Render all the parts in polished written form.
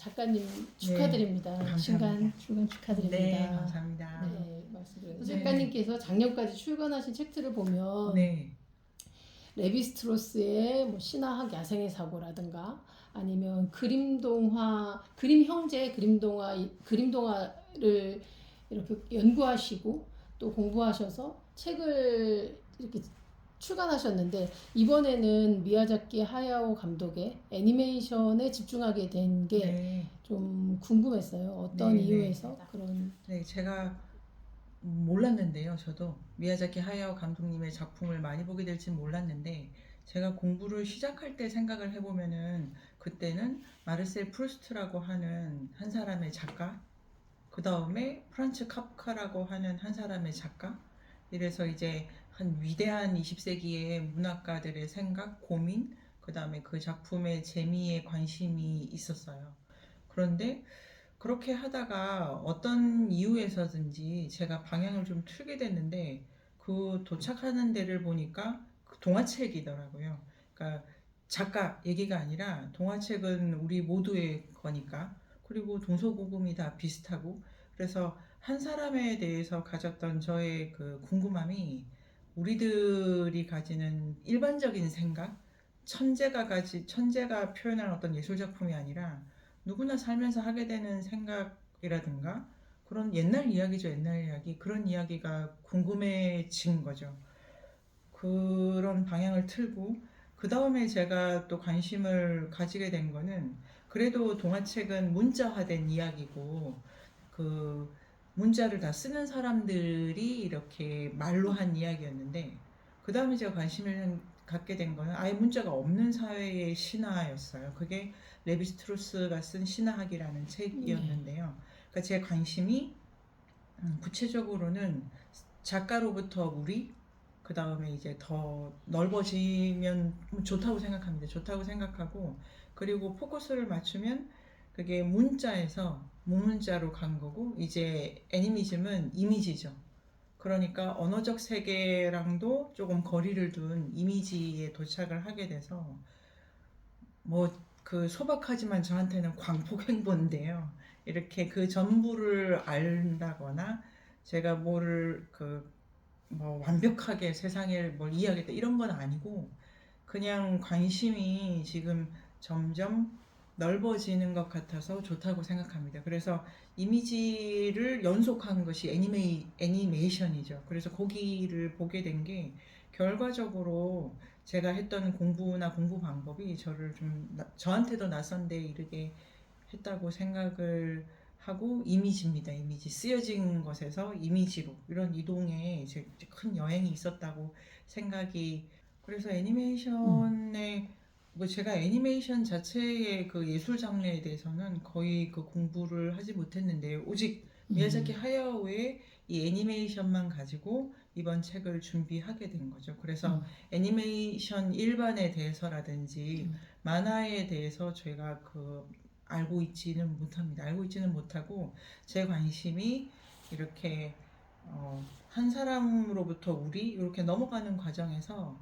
작가님 축하드립니다. 감사합니다. 신간 출간 축하드립니다. 네, 감사합니다. 네, 말씀드립니다. 네. 작가님께서 작년까지 출간하신 책들을 보면 네. 레비스트로스의 뭐 신화학 야생의 사고라든가 아니면 그림 형제 그림동화를 이렇게 연구하시고 또 공부하셔서 책을 이렇게 출간하셨는데 이번에는 미야자키 하야오 감독의 애니메이션에 집중하게 된 게 좀 네. 궁금했어요. 어떤 네, 이유에서 그런 네, 제가 몰랐는데요. 저도 미야자키 하야오 감독님의 작품을 많이 보게 될지 몰랐는데 제가 공부를 시작할 때 생각을 해보면은 그때는 마르셀 프루스트라고 하는 한 사람의 작가, 그 다음에 프란츠 카프카라고 하는 한 사람의 작가, 이래서 이제 한 위대한 20세기의 문학가들의 생각, 고민, 그 다음에 그 작품의 재미에 관심이 있었어요. 그런데 그렇게 하다가 어떤 이유에서든지 제가 방향을 좀 틀게 됐는데 그 도착하는 데를 보니까 그 동화책이더라고요. 그러니까 작가 얘기가 아니라 동화책은 우리 모두의 거니까, 그리고 동서고금이 다 비슷하고, 그래서 한 사람에 대해서 가졌던 저의 그 궁금함이 우리들이 가지는 일반적인 생각, 천재가 표현한 어떤 예술 작품이 아니라 누구나 살면서 하게 되는 생각이라든가 그런 옛날 이야기죠, 옛날 이야기. 그런 이야기가 궁금해진 거죠. 그런 방향을 틀고, 그 다음에 제가 또 관심을 가지게 된 거는, 그래도 동화책은 문자화된 이야기고 그 문자를 다 쓰는 사람들이 이렇게 말로 한 이야기였는데, 그 다음에 제가 관심을 갖게 된 거는 아예 문자가 없는 사회의 신화였어요. 그게 레비스트루스가 쓴 신화학이라는 책이었는데요. 그러니까 제 관심이 구체적으로는 작가로부터 우리, 그 다음에 이제 더 넓어지면 좋다고 생각합니다. 좋다고 생각하고, 그리고 포커스를 맞추면 그게 문자에서 무문자로 간 거고, 이제 애니미즘은 이미지죠. 그러니까 언어적 세계랑도 조금 거리를 둔 이미지에 도착을 하게 돼서, 뭐 그 소박하지만 저한테는 광폭행보인데요. 이렇게 그 전부를 안다거나 제가 뭐를 뭐 완벽하게 세상을 뭘 이해하겠다 이런 건 아니고, 그냥 관심이 지금 점점 넓어지는 것 같아서 좋다고 생각합니다. 그래서 이미지를 연속한 것이 애니메이션이죠. 그래서 거기를 보게 된 게 결과적으로 제가 했던 공부나 공부 방법이 저를 좀 저한테도 낯선 데 이르게 했다고 생각을 하고, 이미지입니다. 이미지. 쓰여진 것에서 이미지로 이런 이동에 이제 큰 여행이 있었다고 생각이. 그래서 애니메이션에 뭐 제가 애니메이션 자체의 그 예술 장르에 대해서는 거의 그 공부를 하지 못했는데요. 오직 미야자키 하야오의 이 애니메이션만 가지고 이번 책을 준비하게 된 거죠. 그래서 애니메이션 일반에 대해서라든지 만화에 대해서 제가 알고 있지는 못합니다. 알고 있지는 못하고, 제 관심이 이렇게 한 사람으로부터 우리 이렇게 넘어가는 과정에서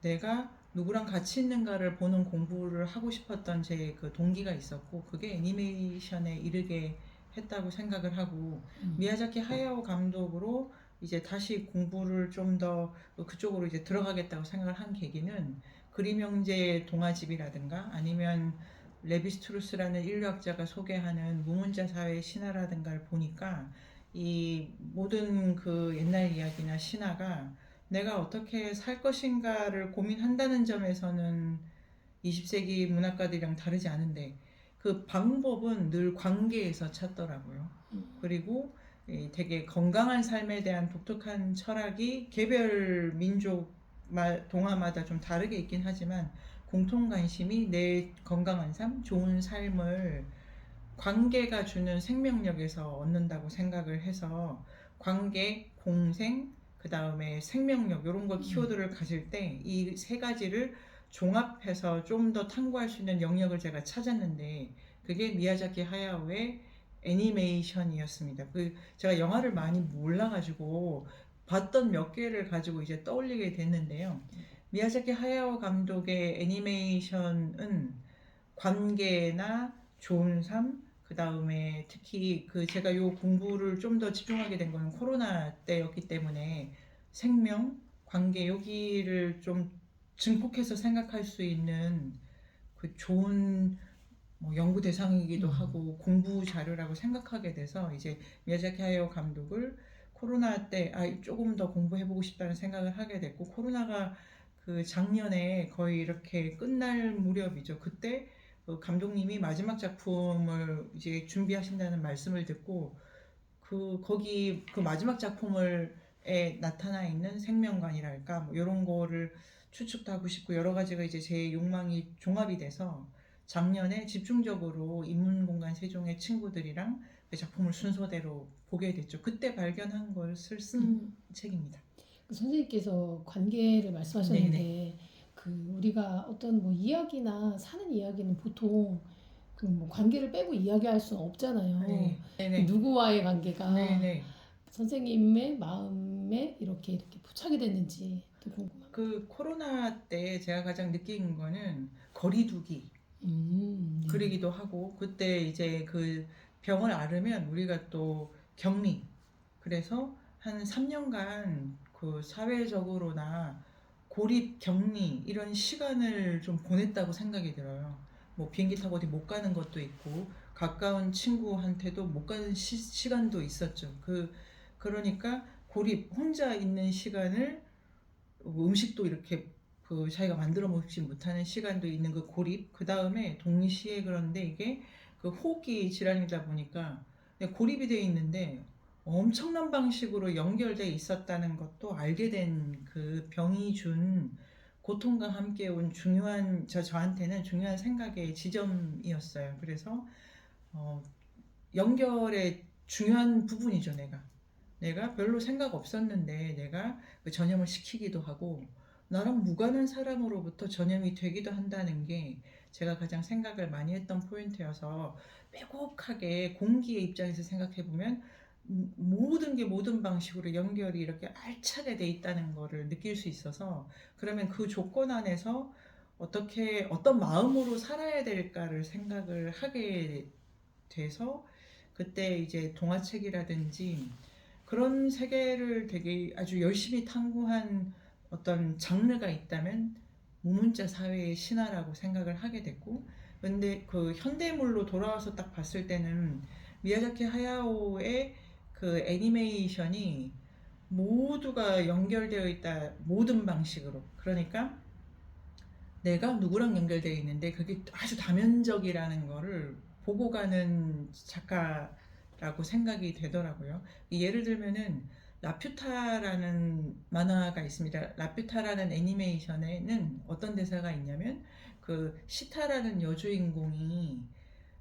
내가 누구랑 같이 있는가를 보는 공부를 하고 싶었던 제 그 동기가 있었고, 그게 애니메이션에 이르게 했다고 생각을 하고, 미야자키 하야오 감독으로 이제 다시 공부를 좀 더 그쪽으로 이제 들어가겠다고 생각을 한 계기는 그림 형제 동화집이라든가 아니면 레비스트루스라는 인류학자가 소개하는 무문자 사회의 신화라든가를 보니까 이 모든 그 옛날 이야기나 신화가 내가 어떻게 살 것인가를 고민한다는 점에서는 20세기 문학가들이랑 다르지 않은데, 그 방법은 늘 관계에서 찾더라고요. 그리고 되게 건강한 삶에 대한 독특한 철학이 개별 민족 동화마다 좀 다르게 있긴 하지만, 공통 관심이 내 건강한 삶, 좋은 삶을 관계가 주는 생명력에서 얻는다고 생각을 해서, 관계, 공생, 그 다음에 생명력, 이런 거 키워드를 가질 때 이 세 가지를 종합해서 좀 더 탐구할 수 있는 영역을 제가 찾았는데, 그게 미야자키 하야오의 애니메이션이었습니다. 제가 영화를 많이 몰라가지고 봤던 몇 개를 가지고 이제 떠올리게 됐는데요. 미야자키 하야오 감독의 애니메이션은 관계나 좋은 삶, 그 다음에 특히 그 제가 요 공부를 좀 더 집중하게 된 거는 코로나 때였기 때문에 생명, 관계 여기를 좀 증폭해서 생각할 수 있는 그 좋은 뭐 연구 대상이기도 하고 공부 자료라고 생각하게 돼서 이제 미야자키 하야오 감독을 코로나 때 조금 더 공부해보고 싶다는 생각을 하게 됐고 코로나가 그 작년에 거의 이렇게 끝날 무렵이죠. 그때 그 감독님이 마지막 작품을 이제 준비하신다는 말씀을 듣고 거기 그 마지막 작품을에 나타나 있는 생명관이랄까 뭐 이런 거를 추측도 하고 싶고 여러 가지가 이제 제 욕망이 종합이 돼서 작년에 집중적으로 인문공간 세종의 친구들이랑 그 작품을 순서대로 보게 됐죠. 그때 발견한 것을 쓴 책입니다. 그 선생님께서 관계를 말씀하셨는데 네네. 그 우리가 어떤 뭐 이야기나 사는 이야기는 보통 그 뭐 관계를 빼고 이야기할 수는 없잖아요. 네. 네네. 누구와의 관계가 네네. 선생님의 마음에 이렇게 포착이 됐는지 또 궁금합니다. 그 코로나 때 제가 가장 느낀 거는 거리두기. 네. 그러기도 하고 그때 이제 그 병을 앓으면 우리가 또 격리 그래서 한 3년간 그 사회적으로나 고립 격리 이런 시간을 좀 보냈다고 생각이 들어요. 뭐 비행기 타고 어디 못 가는 것도 있고 가까운 친구한테도 못 가는 시간도 있었죠. 그러니까 고립 혼자 있는 시간을 음식도 이렇게 그 자기가 만들어 먹지 못하는 시간도 있는 그 고립 그 다음에 동시에 그런데 이게 그 호흡기 질환이다 보니까 고립이 돼 있는데 엄청난 방식으로 연결돼 있었다는 것도 알게 된 그 병이 준 고통과 함께 온 중요한 저한테는 중요한 생각의 지점이었어요. 그래서 어, 연결의 중요한 부분이죠. 내가 별로 생각 없었는데 내가 그 전염을 시키기도 하고 나랑 무관한 사람으로부터 전염이 되기도 한다는 게 제가 가장 생각을 많이 했던 포인트여서 빼곡하게 공기의 입장에서 생각해 보면 모든 게 모든 방식으로 연결이 이렇게 알차게 돼 있다는 거를 느낄 수 있어서 그러면 그 조건 안에서 어떤 마음으로 살아야 될까를 생각을 하게 돼서 그때 이제 동화책이라든지 그런 세계를 되게 아주 열심히 탐구한 어떤 장르가 있다면 무문자 사회의 신화라고 생각을 하게 됐고 근데 그 현대물로 돌아와서 딱 봤을 때는 미야자키 하야오의 그 애니메이션이 모두가 연결되어 있다 모든 방식으로 그러니까 내가 누구랑 연결되어 있는데 그게 아주 다면적이라는 거를 보고 가는 작가라고 생각이 되더라고요. 예를 들면은 라퓨타라는 만화가 있습니다. 라퓨타라는 애니메이션에는 어떤 대사가 있냐면 그 시타라는 여주인공이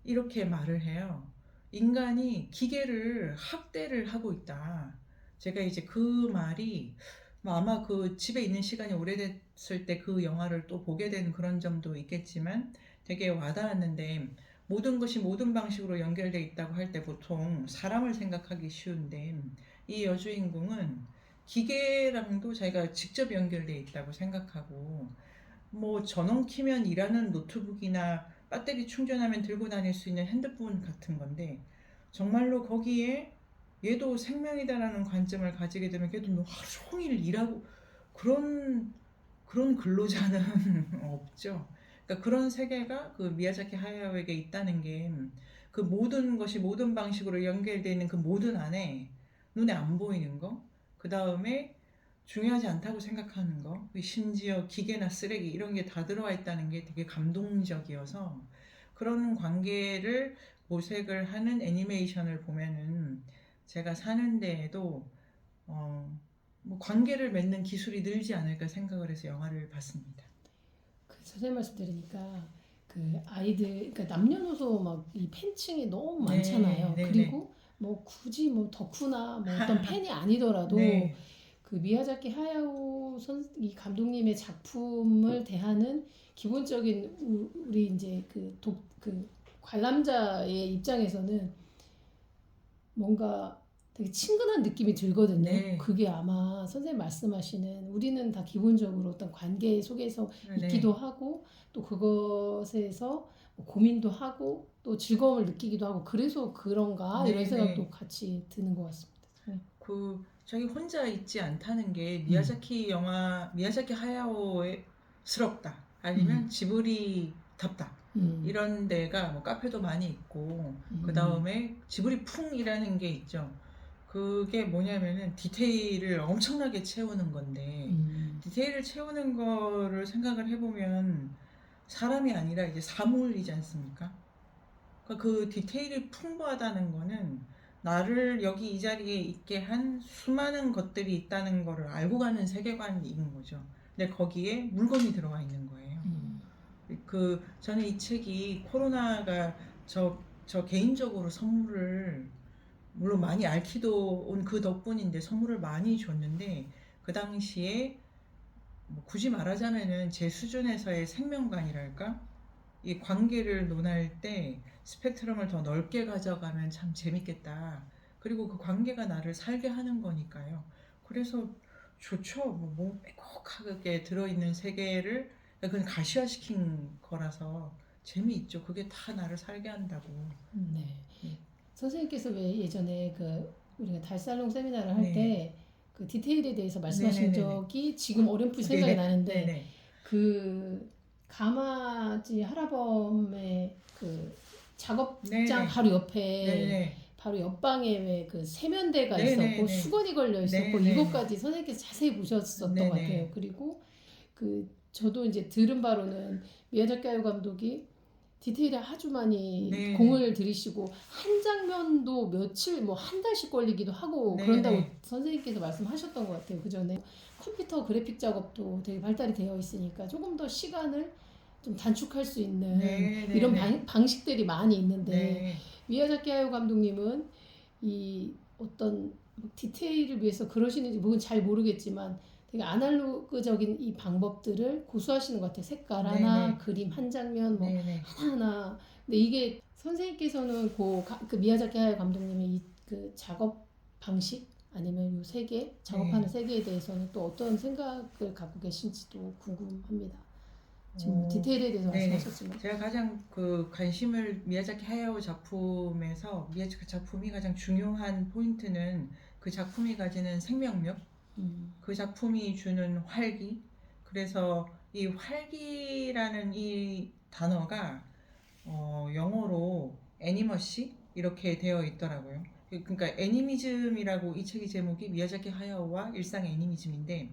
이렇게 말을 해요. 인간이 기계를 학대를 하고 있다. 제가 이제 그 말이 뭐 아마 그 집에 있는 시간이 오래됐을 때 그 영화를 또 보게 된 그런 점도 있겠지만 되게 와닿았는데 모든 것이 모든 방식으로 연결돼 있다고 할 때 보통 사람을 생각하기 쉬운데 이 여주인공은 기계랑도 자기가 직접 연결돼 있다고 생각하고 뭐 전원 키면 일하는 노트북이나 배터리 충전하면 들고 다닐 수 있는 핸드폰 같은 건데 정말로 거기에 얘도 생명이다라는 관점을 가지게 되면 걔도 뭐 하루 종일 일하고 그런 근로자는 없죠. 그러니까 그런 세계가 그 미야자키 하야오에게 있다는 게 그 모든 것이 모든 방식으로 연결되어 있는 그 모든 안에 눈에 안 보이는 거, 그 다음에 중요하지 않다고 생각하는 거, 심지어 기계나 쓰레기 이런 게 다 들어와 있다는 게 되게 감동적이어서 그런 관계를 모색을 하는 애니메이션을 보면은 제가 사는 데에도 뭐 관계를 맺는 기술이 늘지 않을까 생각을 해서 영화를 봤습니다. 그 선생님 말씀 들으니까 그 아이들 그러니까 남녀노소 막 이 팬층이 너무 많잖아요. 네. 그리고 뭐 굳이 뭐 덕후나 뭐 어떤 팬이 아니더라도 네. 그 미야자키 하야오 이 감독님의 작품을 대하는 기본적인 우리 이제 그 관람자의 입장에서는 뭔가 되게 친근한 느낌이 들거든요. 네. 그게 아마 선생님 말씀하시는 우리는 다 기본적으로 어떤 관계 속에서 네. 있기도 하고 또 그것에서 뭐 고민도 하고 또 즐거움을 느끼기도 하고 그래서 그런가 이런 네, 생각도 네. 같이 드는 것 같습니다. 네. 자기 혼자 있지 않다는 게 음, 미야자키 하야오스럽다. 아니면 음, 지브리답다. 음, 이런 데가 뭐 카페도 많이 있고, 그 음, 다음에 지브리 풍이라는 게 있죠. 그게 뭐냐면은 디테일을 엄청나게 채우는 건데, 음, 디테일을 채우는 거를 생각을 해보면 사람이 아니라 이제 사물이지 않습니까? 그러니까 그 디테일이 풍부하다는 거는 나를 여기 이 자리에 있게 한 수많은 것들이 있다는 거를 알고 가는 세계관인 거죠. 근데 거기에 물건이 들어가 있는 거예요. 음, 저는 이 책이 코로나가 저 개인적으로 선물을 물론 많이 앓기도 온 그 덕분인데 선물을 많이 줬는데 그 당시에 뭐 굳이 말하자면은 제 수준에서의 생명관이랄까? 이 관계를 논할 때 스펙트럼을 더 넓게 가져가면 참 재밌겠다. 그리고 그 관계가 나를 살게 하는 거니까요. 그래서 좋죠. 뭐 빼곡하게 들어있는 세계를 그냥 가시화시킨 거라서 재미있죠. 그게 다 나를 살게 한다고. 네. 네. 선생님께서 왜 예전에 그 우리가 달살롱 세미나를 할 네. 때 그 디테일에 대해서 말씀하신 네네네네. 적이 지금 어렴풋이 생각이 네. 나는데 네네. 그 가마지 하라범의 그 작업장 네네. 바로 옆에 네네. 바로 옆방에 왜 그 세면대가 있었고 네네네. 수건이 걸려 있었고 네네네. 이것까지 선생님께서 자세히 보셨었던 것 같아요. 네네. 그리고 그 저도 이제 들은 바로는 미야자키 하야 감독이 디테일에 아주 많이 네네. 공을 들이시고 한 장면도 며칠 뭐 한 달씩 걸리기도 하고 그런다고 네네. 선생님께서 말씀하셨던 것 같아요. 그 전에 컴퓨터 그래픽 작업도 되게 발달이 되어 있으니까 조금 더 시간을 좀 단축할 수 있는 이런 네네네. 방식들이 많이 있는데 네. 미야자키 하야 감독님은 이 어떤 디테일을 위해서 그러시는지 그건 잘 모르겠지만 되게 아날로그적인 이 방법들을 고수하시는 것 같아요. 색깔 하나, 네네. 그림 한 장면 뭐 네네. 하나하나. 근데 이게 선생님께서는 그 미야자키 하야 감독님의 이 그 작업 방식 아니면 요 세계 작업하는 네. 세계에 대해서는 또 어떤 생각을 갖고 계신지도 궁금합니다. 지금 뭐 어, 디테일에 대해서 네네. 말씀하셨지만, 제가 가장 관심을 미야자키 하야오 작품에서 미야자키 작품이 가장 중요한 포인트는 그 작품이 가지는 생명력, 그 작품이 주는 활기. 그래서 이 활기라는 이 단어가 영어로 애니머시 이렇게 되어 있더라고요. 그러니까 애니미즘이라고 이 책의 제목이 미야자키 하야오와 일상의 애니미즘인데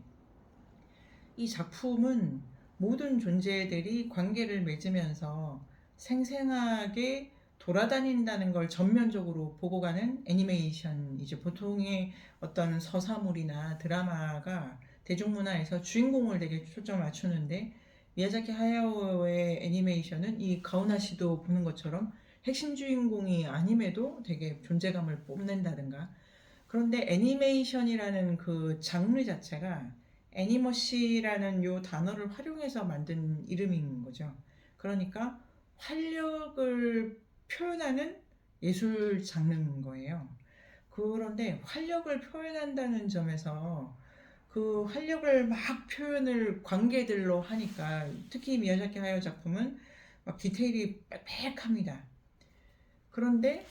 이 작품은 모든 존재들이 관계를 맺으면서 생생하게 돌아다닌다는 걸 전면적으로 보고 가는 애니메이션이죠. 보통의 어떤 서사물이나 드라마가 대중문화에서 주인공을 되게 초점을 맞추는데 미야자키 하야오의 애니메이션은 이 가오나 씨도 보는 것처럼 핵심 주인공이 아님에도 되게 존재감을 뽐낸다든가. 그런데 애니메이션이라는 그 장르 자체가 애니머시라는 요 단어를 활용해서 만든 이름인 거죠. 그러니까 활력을 표현하는 예술 장르인 거예요. 그런데 활력을 표현한다는 점에서 그 활력을 막 표현을 관계들로 하니까 특히 미야자키 하야 작품은 막 디테일이 빽빽합니다. 그런데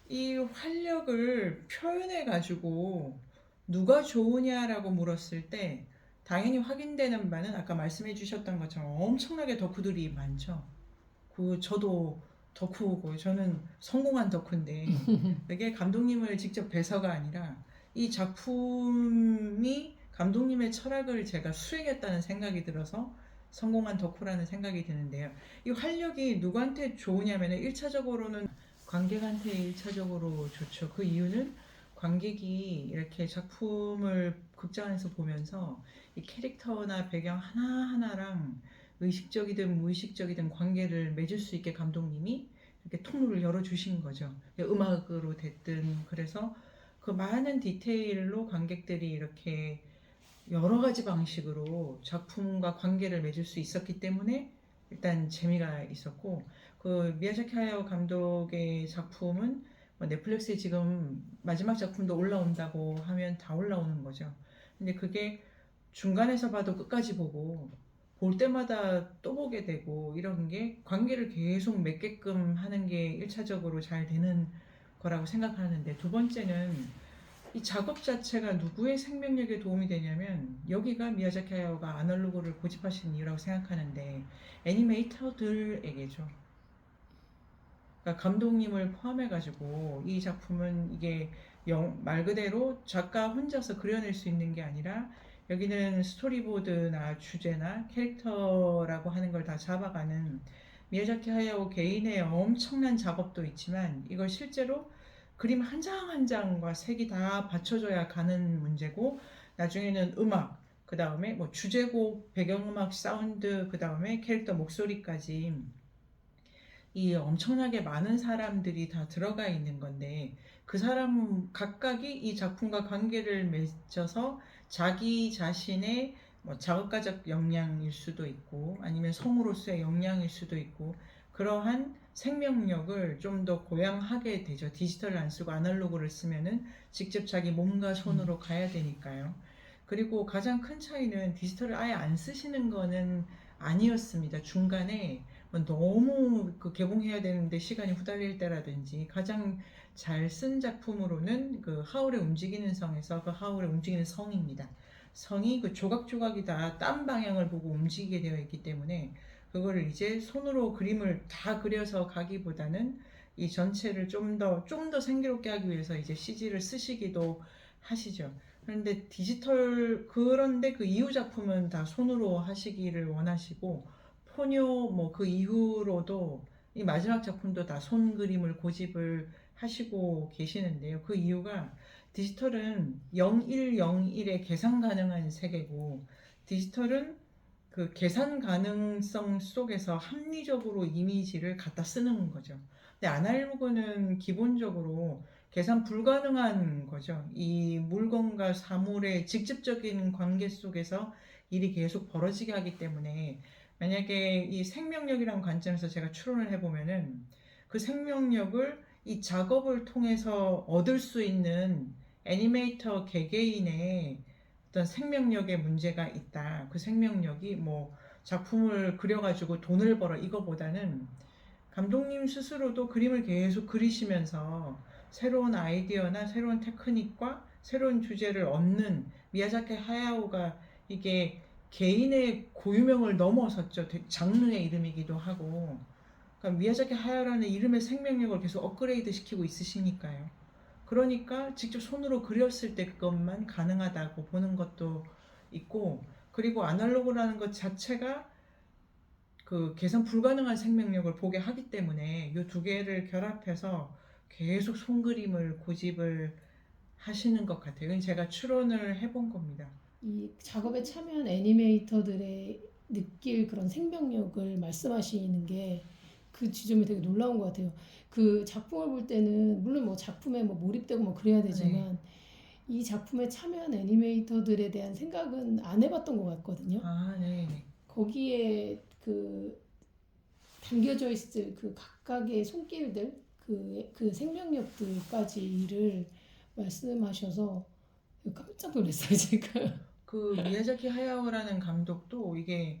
이 활력을 표현해 가지고 누가 좋으냐라고 물었을 때 당연히 확인되는 바는 아까 말씀해 주셨던 것처럼 엄청나게 덕후들이 많죠. 저도 덕후고 저는 성공한 덕후인데 이게 감독님을 직접 뵈서가 아니라 이 작품이 감독님의 철학을 제가 수행했다는 생각이 들어서 성공한 덕후라는 생각이 드는데요. 이 활력이 누구한테 좋으냐면 1차적으로는 관객한테 1차적으로 좋죠. 그 이유는 관객이 이렇게 작품을 극장에서 보면서 이 캐릭터나 배경 하나하나랑 의식적이든 무의식적이든 관계를 맺을 수 있게 감독님이 이렇게 통로를 열어주신 거죠. 음악으로 됐든 그래서 그 많은 디테일로 관객들이 이렇게 여러 가지 방식으로 작품과 관계를 맺을 수 있었기 때문에 일단 재미가 있었고 그 미야자키 하야오 감독의 작품은 뭐 넷플릭스에 지금 마지막 작품도 올라온다고 하면 다 올라오는 거죠. 근데 그게 중간에서 봐도 끝까지 보고 볼 때마다 또 보게 되고 이런 게 관계를 계속 맺게끔 하는 게 1차적으로 잘 되는 거라고 생각하는데, 두 번째는 이 작업 자체가 누구의 생명력에 도움이 되냐면, 여기가 미야자키 하야오가 아날로그를 고집하신 이유라고 생각하는데 애니메이터들에게죠. 그러니까 감독님을 포함해가지고 이 작품은 이게 말 그대로 작가 혼자서 그려낼 수 있는 게 아니라, 여기는 스토리보드나 주제나 캐릭터라고 하는 걸 다 잡아가는 미야자키 하야오 개인의 엄청난 작업도 있지만, 이걸 실제로 그림 한 장 한 장과 색이 다 받쳐줘야 가는 문제고, 나중에는 음악, 그 다음에 뭐 주제곡, 배경음악, 사운드, 그 다음에 캐릭터 목소리까지 이 엄청나게 많은 사람들이 다 들어가 있는 건데, 그 사람 각각이 이 작품과 관계를 맺어서 자기 자신의 뭐 작업가적 역량일 수도 있고 아니면 성우로서의 역량일 수도 있고, 그러한 생명력을 좀 더 고양하게 되죠. 디지털을 안 쓰고 아날로그를 쓰면은 직접 자기 몸과 손으로 가야 되니까요. 그리고 가장 큰 차이는 디지털을 아예 안 쓰시는 거는 아니었습니다. 중간에 뭐 너무 그 개봉해야 되는데 시간이 후달릴 때라든지, 가장 잘 쓴 작품으로는 그 하울의 움직이는 성에서, 그 하울의 움직이는 성입니다. 성이 그 조각조각이 다 딴 방향을 보고 움직이게 되어 있기 때문에, 그거를 이제 손으로 그림을 다 그려서 가기보다는 이 전체를 좀 더 생기롭게 하기 위해서 이제 CG를 쓰시기도 하시죠. 그런데 그런데 그 이후 작품은 다 손으로 하시기를 원하시고, 포뇨 뭐 그 이후로도 이 마지막 작품도 다 손 그림을 고집을 하시고 계시는데요. 그 이유가, 디지털은 0101의 계산 가능한 세계고, 디지털은 그 계산 가능성 속에서 합리적으로 이미지를 갖다 쓰는 거죠. 근데 아날로그는 기본적으로 계산 불가능한 거죠. 이 물건과 사물의 직접적인 관계 속에서 일이 계속 벌어지게 하기 때문에, 만약에 이 생명력이란 관점에서 제가 추론을 해보면은, 그 생명력을 이 작업을 통해서 얻을 수 있는 애니메이터 개개인의 어떤 생명력에 문제가 있다. 그 생명력이 뭐 작품을 그려가지고 돈을 벌어 이거보다는, 감독님 스스로도 그림을 계속 그리시면서 새로운 아이디어나 새로운 테크닉과 새로운 주제를 얻는, 미야자키 하야오가 이게 개인의 고유명을 넘어섰죠. 장르의 이름이기도 하고. 그러니까 미야자키 하야오라는 이름의 생명력을 계속 업그레이드 시키고 있으시니까요. 그러니까 직접 손으로 그렸을 때 그것만 가능하다고 보는 것도 있고, 그리고 아날로그라는 것 자체가 그 계산 불가능한 생명력을 보게 하기 때문에 이 두 개를 결합해서 계속 손그림을 고집을 하시는 것 같아요. 이건 제가 추론을 해본 겁니다. 이 작업에 참여한 애니메이터들의 느낄 그런 생명력을 말씀하시는 게 그 지점이 되게 놀라운 것 같아요. 그 작품을 볼 때는 물론 뭐 작품에 뭐 몰입되고 뭐 그래야 되지만 이 작품에 참여한 애니메이터들에 대한 생각은 안 해봤던 것 같거든요. 아, 네. 거기에 그 담겨져 있을 그 각각의 손길들, 그 생명력들까지를 말씀하셔서 깜짝 놀랐어요, 제가. 그 미야자키 하야오라는 감독도 이게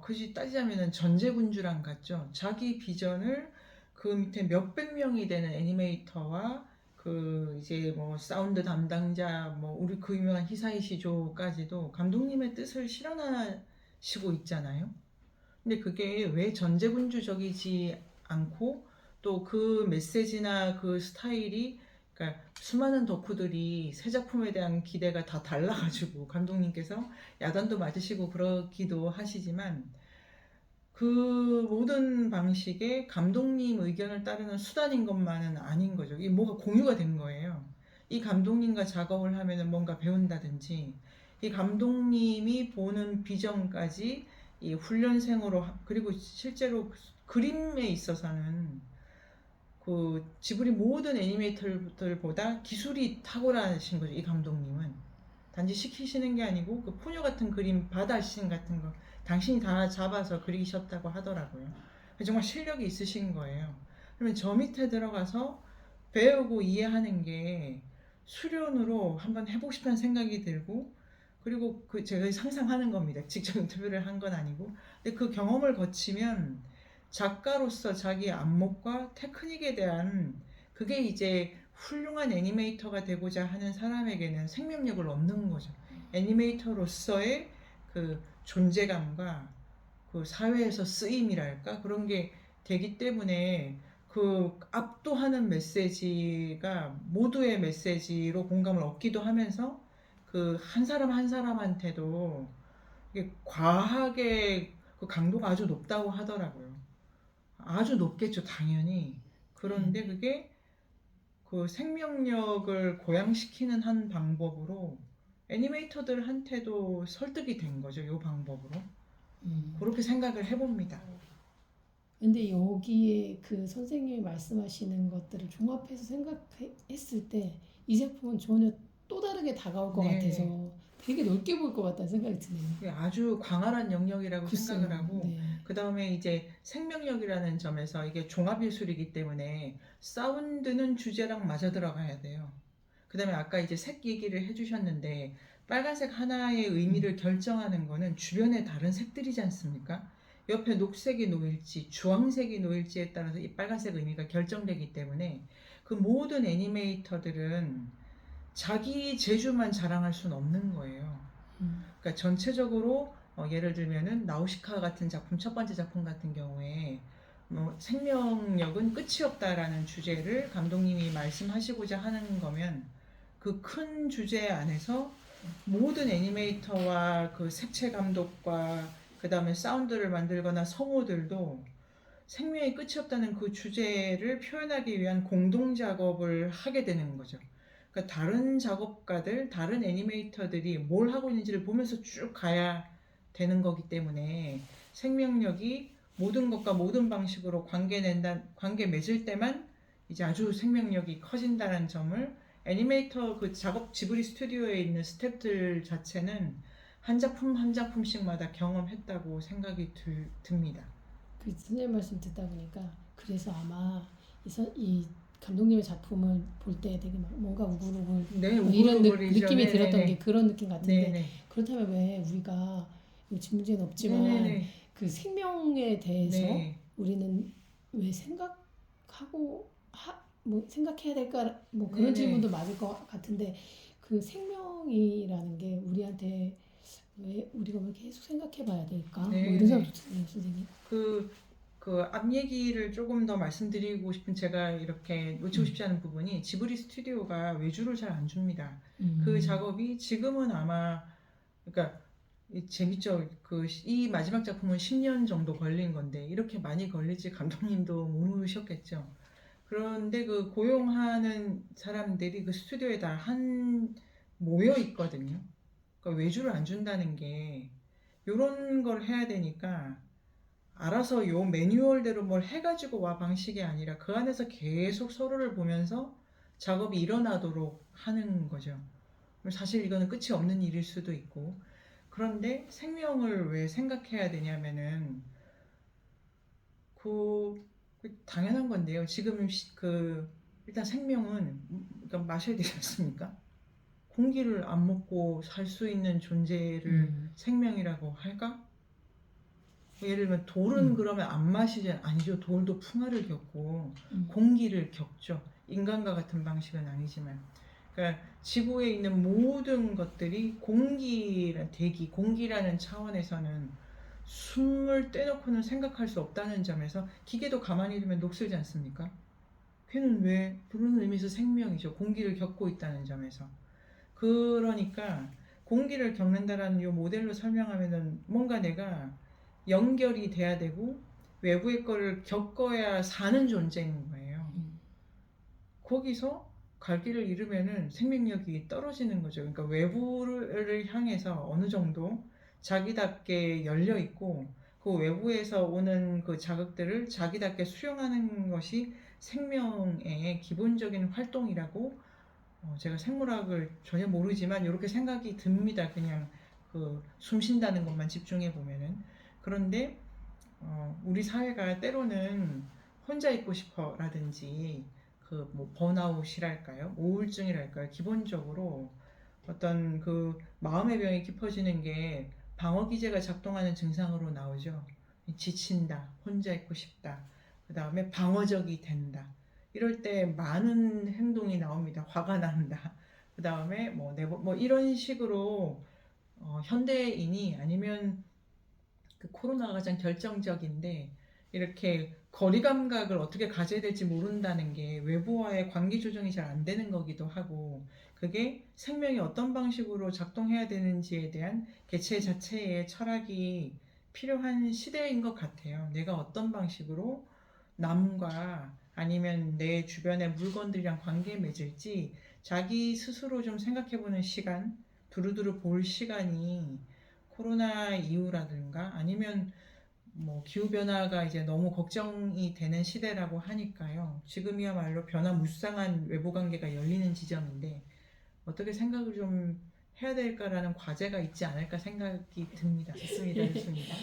그지 따지자면은 전제군주랑 같죠. 자기 비전을 그 밑에 몇백 명이 되는 애니메이터와 그 이제 뭐 사운드 담당자, 뭐 우리 그 유명한 히사이시조까지도 감독님의 뜻을 실현하시고 있잖아요. 근데 그게 왜 전제군주적이지 않고, 또 그 메시지나 그 스타일이, 그러니까 수많은 덕후들이 새 작품에 대한 기대가 다 달라가지고 감독님께서 야단도 맞으시고 그러기도 하시지만, 그 모든 방식의 감독님 의견을 따르는 수단인 것만은 아닌 거죠. 이게 뭐가 공유가 된 거예요. 이 감독님과 작업을 하면은 뭔가 배운다든지, 이 감독님이 보는 비전까지 이 훈련생으로 그리고 실제로 그림에 있어서는 그 지브리 모든 애니메이터들보다 기술이 탁월하신 거죠. 이 감독님은 단지 시키시는 게 아니고 그 포뇨 같은 그림, 바다신 같은 거 당신이 다 잡아서 그리셨다고 하더라고요. 정말 실력이 있으신 거예요. 그러면 저 밑에 들어가서 배우고 이해하는 게 수련으로 한번 해보고 싶다는 생각이 들고, 그리고 그 제가 상상하는 겁니다. 직접 인터뷰를 한 건 아니고. 근데 그 경험을 거치면 작가로서 자기 안목과 테크닉에 대한, 그게 이제 훌륭한 애니메이터가 되고자 하는 사람에게는 생명력을 얻는 거죠. 애니메이터로서의 그 존재감과 그 사회에서 쓰임이랄까 그런 게 되기 때문에 그 압도하는 메시지가 모두의 메시지로 공감을 얻기도 하면서 그 한 사람 한 사람한테도 이게 과하게 그 강도가 아주 높다고 하더라고요. 아주 높겠죠, 당연히. 그런데 그게 그 생명력을 고양시키는 한 방법으로 애니메이터들한테도 설득이 된 거죠, 이 방법으로. 그렇게 생각을 해봅니다. 근데 여기에 그 선생님이 말씀하시는 것들을 종합해서 생각했을 때 이 작품은 전혀 또 다르게 다가올 것 네. 같아서 되게 넓게 볼 것 같다는 생각이 드네요. 그게 아주 광활한 영역이라고 글쎄요. 생각을 하고, 네. 그 다음에 이제 생명력이라는 점에서 이게 종합예술이기 때문에 사운드는 주제랑 맞아 들어가야 돼요. 그 다음에 아까 이제 색 얘기를 해주셨는데, 빨간색 하나의 의미를 결정하는 거는 주변의 다른 색들이지 않습니까? 옆에 녹색이 놓일지 주황색이 놓일지에 따라서 이 빨간색 의미가 결정되기 때문에 그 모든 애니메이터들은 자기 재주만 자랑할 수는 없는 거예요. 그러니까 전체적으로 예를 들면은 나우시카 같은 작품, 첫 번째 작품 같은 경우에 생명력은 끝이 없다라는 주제를 감독님이 말씀하시고자 하는 거면 그 큰 주제 안에서 모든 애니메이터와 그 색채 감독과 그 다음에 사운드를 만들거나 성우들도 생명의 끝이 없다는 그 주제를 표현하기 위한 공동 작업을 하게 되는 거죠. 그러니까 다른 작업가들, 다른 애니메이터들이 뭘 하고 있는지를 보면서 쭉 가야 되는 거기 때문에 생명력이 모든 것과 모든 방식으로 관계 맺을 때만 이제 아주 생명력이 커진다는 점을 애니메이터 그 작업 지브리 스튜디오에 있는 스태프들 자체는 한 작품 한 작품씩마다 경험했다고 생각이 듭니다. 그 선생님 말씀 듣다 보니까 그래서 아마 이 감독님의 작품을 볼 때 되게 막 뭔가 우글우글 네, 뭐 이런 우글우글이죠. 느낌이 네네네. 들었던 게 그런 느낌 같은데 네네. 그렇다면 왜 우리가 문제는 없지만 네네네. 그 생명에 대해서 네. 우리는 왜 생각하고 뭐 생각해야 될까 뭐 그런 네네. 질문도 맞을 것 같은데 그 생명이라는 게 우리한테 왜 우리가 왜 계속 생각해봐야 될까 뭐 네네. 이런 생각도 드네요, 선생님. 그 앞 얘기를 조금 더 말씀드리고 싶은, 제가 이렇게 놓치고 싶지 않은 부분이 지브리 스튜디오가 외주를 잘 안 줍니다. 그 작업이 지금은 아마, 그러니까 재밌죠. 이 마지막 작품은 10년 정도 걸린 건데 이렇게 많이 걸릴지 감독님도 모르셨겠죠. 그런데 그 고용하는 사람들이 그 스튜디오에 다 모여 있거든요. 그러니까 외주를 안 준다는 게 이런 걸 해야 되니까 알아서 요 매뉴얼대로 뭘 해가지고 와 방식이 아니라 그 안에서 계속 서로를 보면서 작업이 일어나도록 하는 거죠. 사실 이거는 끝이 없는 일일 수도 있고, 그런데 생명을 왜 생각해야 되냐면은 그 당연한 건데요. 지금 일단 생명은 그러니까 마셔야 되지 않습니까? 공기를 안 먹고 살 수 있는 존재를 생명이라고 할까? 예를 들면 돌은 그러면 안 마시지, 아니죠. 돌도 풍화를 겪고 공기를 겪죠. 인간과 같은 방식은 아니지만. 그러니까 지구에 있는 모든 것들이 대기, 공기라는 차원에서는 숨을 떼놓고는 생각할 수 없다는 점에서 기계도 가만히 두면 녹슬지 않습니까? 걔는 왜? 그런 의미에서 생명이죠. 공기를 겪고 있다는 점에서. 그러니까 공기를 겪는다라는 이 모델로 설명하면은 뭔가 내가 연결이 돼야 되고 외부의 거를 겪어야 사는 존재인 거예요. 거기서 갈 길을 잃으면은 생명력이 떨어지는 거죠. 그러니까 외부를 향해서 어느 정도 자기답게 열려 있고 그 외부에서 오는 그 자극들을 자기답게 수용하는 것이 생명의 기본적인 활동이라고, 제가 생물학을 전혀 모르지만 이렇게 생각이 듭니다. 그냥 숨 쉰다는 것만 집중해 보면은. 그런데 우리 사회가 때로는 혼자 있고 싶어라든지 그 뭐 번아웃이랄까요? 우울증이랄까요? 기본적으로 어떤 그 마음의 병이 깊어지는 게 방어 기제가 작동하는 증상으로 나오죠. 지친다, 혼자 있고 싶다, 그 다음에 방어적이 된다. 이럴 때 많은 행동이 나옵니다. 화가 난다. 그 다음에 뭐 이런 식으로 현대인이 아니면 그 코로나가 가장 결정적인데 이렇게 거리 감각을 어떻게 가져야 될지 모른다는 게 외부와의 관계 조정이 잘 안 되는 거기도 하고 그게 생명이 어떤 방식으로 작동해야 되는지에 대한 개체 자체의 철학이 필요한 시대인 것 같아요. 내가 어떤 방식으로 남과 아니면 내 주변의 물건들이랑 관계 맺을지 자기 스스로 좀 생각해보는 시간, 두루두루 볼 시간이 코로나 이후라든가 아니면 뭐 기후변화가 이제 너무 걱정이 되는 시대라고 하니까요. 지금이야말로 변화무쌍한 외부 관계가 열리는 지점인데 어떻게 생각을 좀 해야 될까라는 과제가 있지 않을까 생각이 듭니다. 좋습니다. 좋습니다.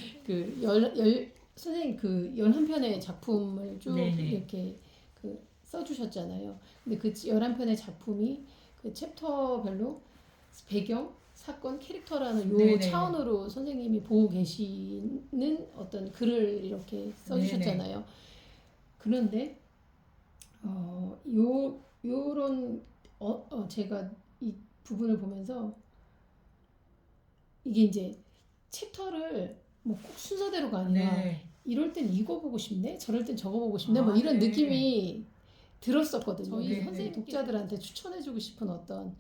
선생님 그 11편의 작품을 쭉 네네. 이렇게 그 써주셨잖아요. 근데 그 11편의 작품이 그 챕터별로 배경, 사건, 캐릭터라는 요 네네. 차원으로 선생님이 보고 계시는 어떤 글을 이렇게 써주셨잖아요. 그런데 요런 제가 이 부분을 보면서 이게 이제 챕터를 뭐 꼭 순서대로가 아니라 네. 이럴 땐 이거 보고 싶네, 저럴 땐 저거 보고 싶네, 아, 뭐 이런 네. 느낌이 들었었거든요. 저희 네네. 선생님 독자들한테 추천해주고 싶은 어떤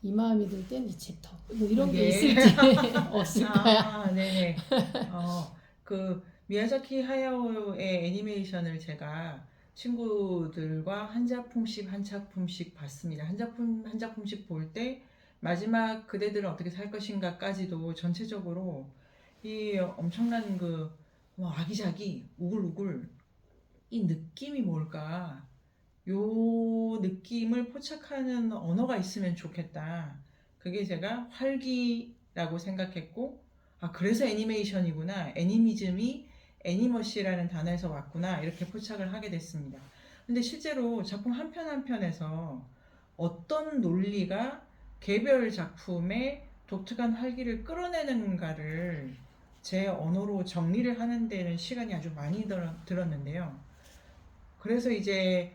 이 마음이 들 땐 이 챕터 뭐 이런 게 예. 있을지 없을까요? 아, 네네. 그 미야자키 하야오의 애니메이션을 제가 친구들과 한 작품씩 봤습니다. 한 작품씩 볼 때 마지막 그대들은 어떻게 살 것인가까지도 전체적으로 이 엄청난 그 아기자기 우글우글 이 느낌이 뭘까? 요 느낌을 포착하는 언어가 있으면 좋겠다. 그게 제가 활기라고 생각했고, 아, 그래서 애니메이션이구나. 애니미즘이 애니머시라는 단어에서 왔구나. 이렇게 포착을 하게 됐습니다. 근데 실제로 작품 한 편 한 편에서 어떤 논리가 개별 작품의 독특한 활기를 끌어내는가를 제 언어로 정리를 하는 데는 시간이 아주 많이 들었는데요. 그래서 이제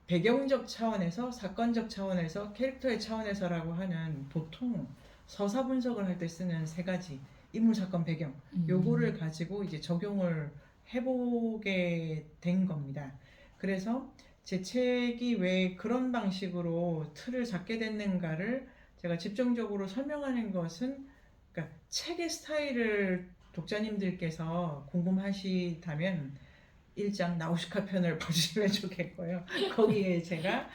배경적 차원에서 사건적 차원에서 캐릭터의 차원에서라고 하는 보통 서사 분석을 할 때 쓰는 세 가지 인물 사건 배경 요거를 가지고 이제 적용을 해보게 된 겁니다. 그래서 제 책이 왜 그런 방식으로 틀을 잡게 됐는가를 제가 집중적으로 설명하는 것은 그러니까 책의 스타일을 독자님들께서 궁금하시다면 1장 나우시카 편을 보시면 좋겠고요. 거기에 제가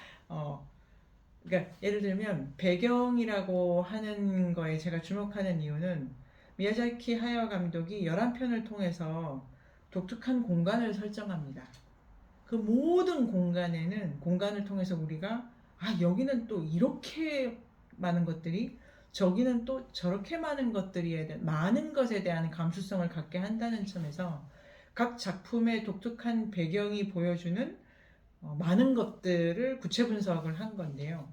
그러니까 예를 들면 배경이라고 하는 거에 제가 주목하는 이유는 미야자키 하야오 감독이 11편을 통해서 독특한 공간을 설정합니다. 그 모든 공간을 통해서 우리가 여기는 또 이렇게 많은 것들이 저기는 또 저렇게 많은 것들이 많은 것에 대한 감수성을 갖게 한다는 점에서 각 작품의 독특한 배경이 보여주는 많은 것들을 구체 분석을 한 건데요.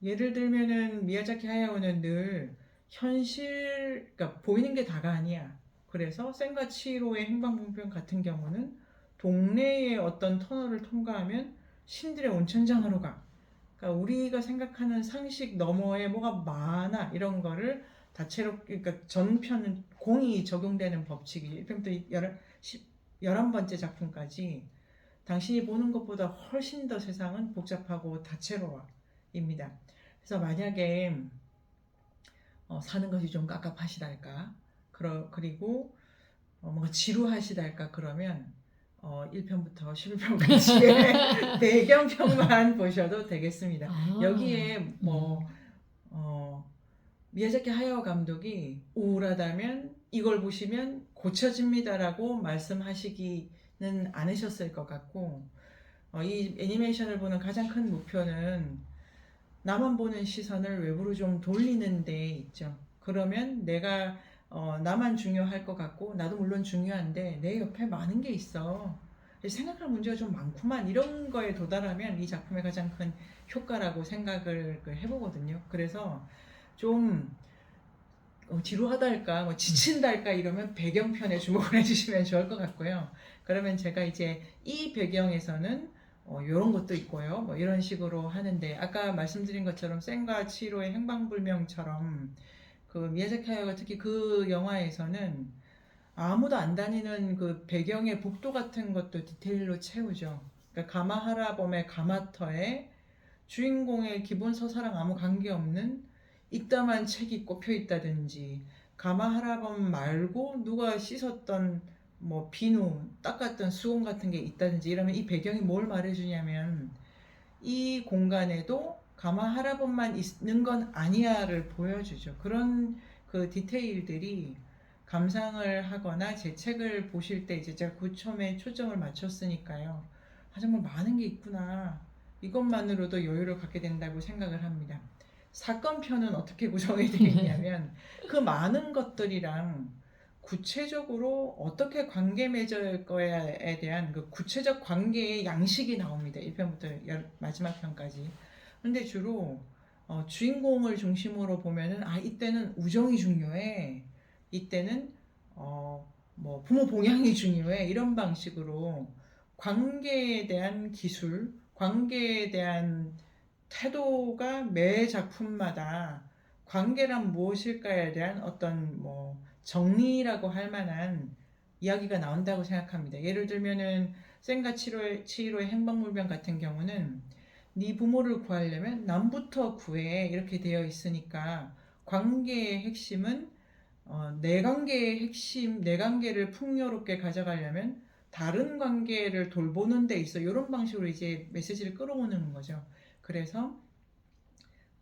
예를 들면은 미야자키 하야오는 늘 현실, 그러니까 보이는 게 다가 아니야. 그래서 센과 치히로의 행방불명 같은 경우는 동네의 어떤 터널을 통과하면 신들의 온천장으로 가. 그러니까 우리가 생각하는 상식 너머에 뭐가 많아 이런 거를 다채롭게 그러니까 전편은 공이 적용되는 법칙이 1편부터 11번째 작품까지 당신이 보는 것보다 훨씬 더 세상은 복잡하고 다채로워입니다. 그래서 만약에 사는 것이 좀 깝깝하시달까 그리고 뭔가 지루하시달까 그러면 1편부터 11편까지의 배경편만 보셔도 되겠습니다. 여기에 미야자키 하야오 감독이 우울하다면 이걸 보시면 고쳐집니다라고 말씀하시기는 않으셨을 것 같고 이 애니메이션을 보는 가장 큰 목표는 나만 보는 시선을 외부로 좀 돌리는 데 있죠. 그러면 내가 나만 중요할 것 같고 나도 물론 중요한데 내 옆에 많은 게 있어. 생각할 문제가 좀 많구만 이런 거에 도달하면 이 작품의 가장 큰 효과라고 생각을 해보거든요. 그래서 좀 지루하다 할까, 뭐 지친다 할까 이러면 배경편에 주목을 해주시면 좋을 것 같고요. 그러면 제가 이제 이 배경에서는 이런 것도 있고요. 뭐 이런 식으로 하는데 아까 말씀드린 것처럼 센과 치히로의 행방불명처럼 그 미야자키 하야오가 특히 그 영화에서는 아무도 안 다니는 그 배경의 복도 같은 것도 디테일로 채우죠. 그러니까 가마하라범의 가마터에 주인공의 기본 서사랑 아무 관계없는 이따만 책이 꼽혀 있다든지 가마하라범 말고 누가 씻었던 뭐 비누, 닦았던 수건 같은 게 있다든지 이러면 이 배경이 뭘 말해주냐면 이 공간에도 가마하라범만 있는 건 아니야를 보여주죠. 그런 그 디테일들이 감상을 하거나 제 책을 보실 때 이제 제가 처음에 초점을 맞췄으니까요. 아, 정말 많은 게 있구나. 이것만으로도 여유를 갖게 된다고 생각을 합니다. 사건편은 어떻게 구성이 되어 있냐면 그 많은 것들이랑 구체적으로 어떻게 관계 맺을 거야에 대한 그 구체적 관계의 양식이 나옵니다. 1편부터 마지막 편까지. 근데 주로 주인공을 중심으로 보면은 이때는 우정이 중요해. 이때는 뭐 부모 봉양이 중요해. 이런 방식으로 관계에 대한 기술, 관계에 대한 태도가 매 작품마다 관계란 무엇일까에 대한 어떤 뭐 정리라고 할 만한 이야기가 나온다고 생각합니다. 예를 들면은 센과 치히로의 행방불명 같은 경우는 네 부모를 구하려면 남부터 구해 이렇게 되어 있으니까 관계의 핵심은 내 관계의 핵심, 내 관계를 풍요롭게 가져가려면 다른 관계를 돌보는 데 있어 이런 방식으로 이제 메시지를 끌어오는 거죠. 그래서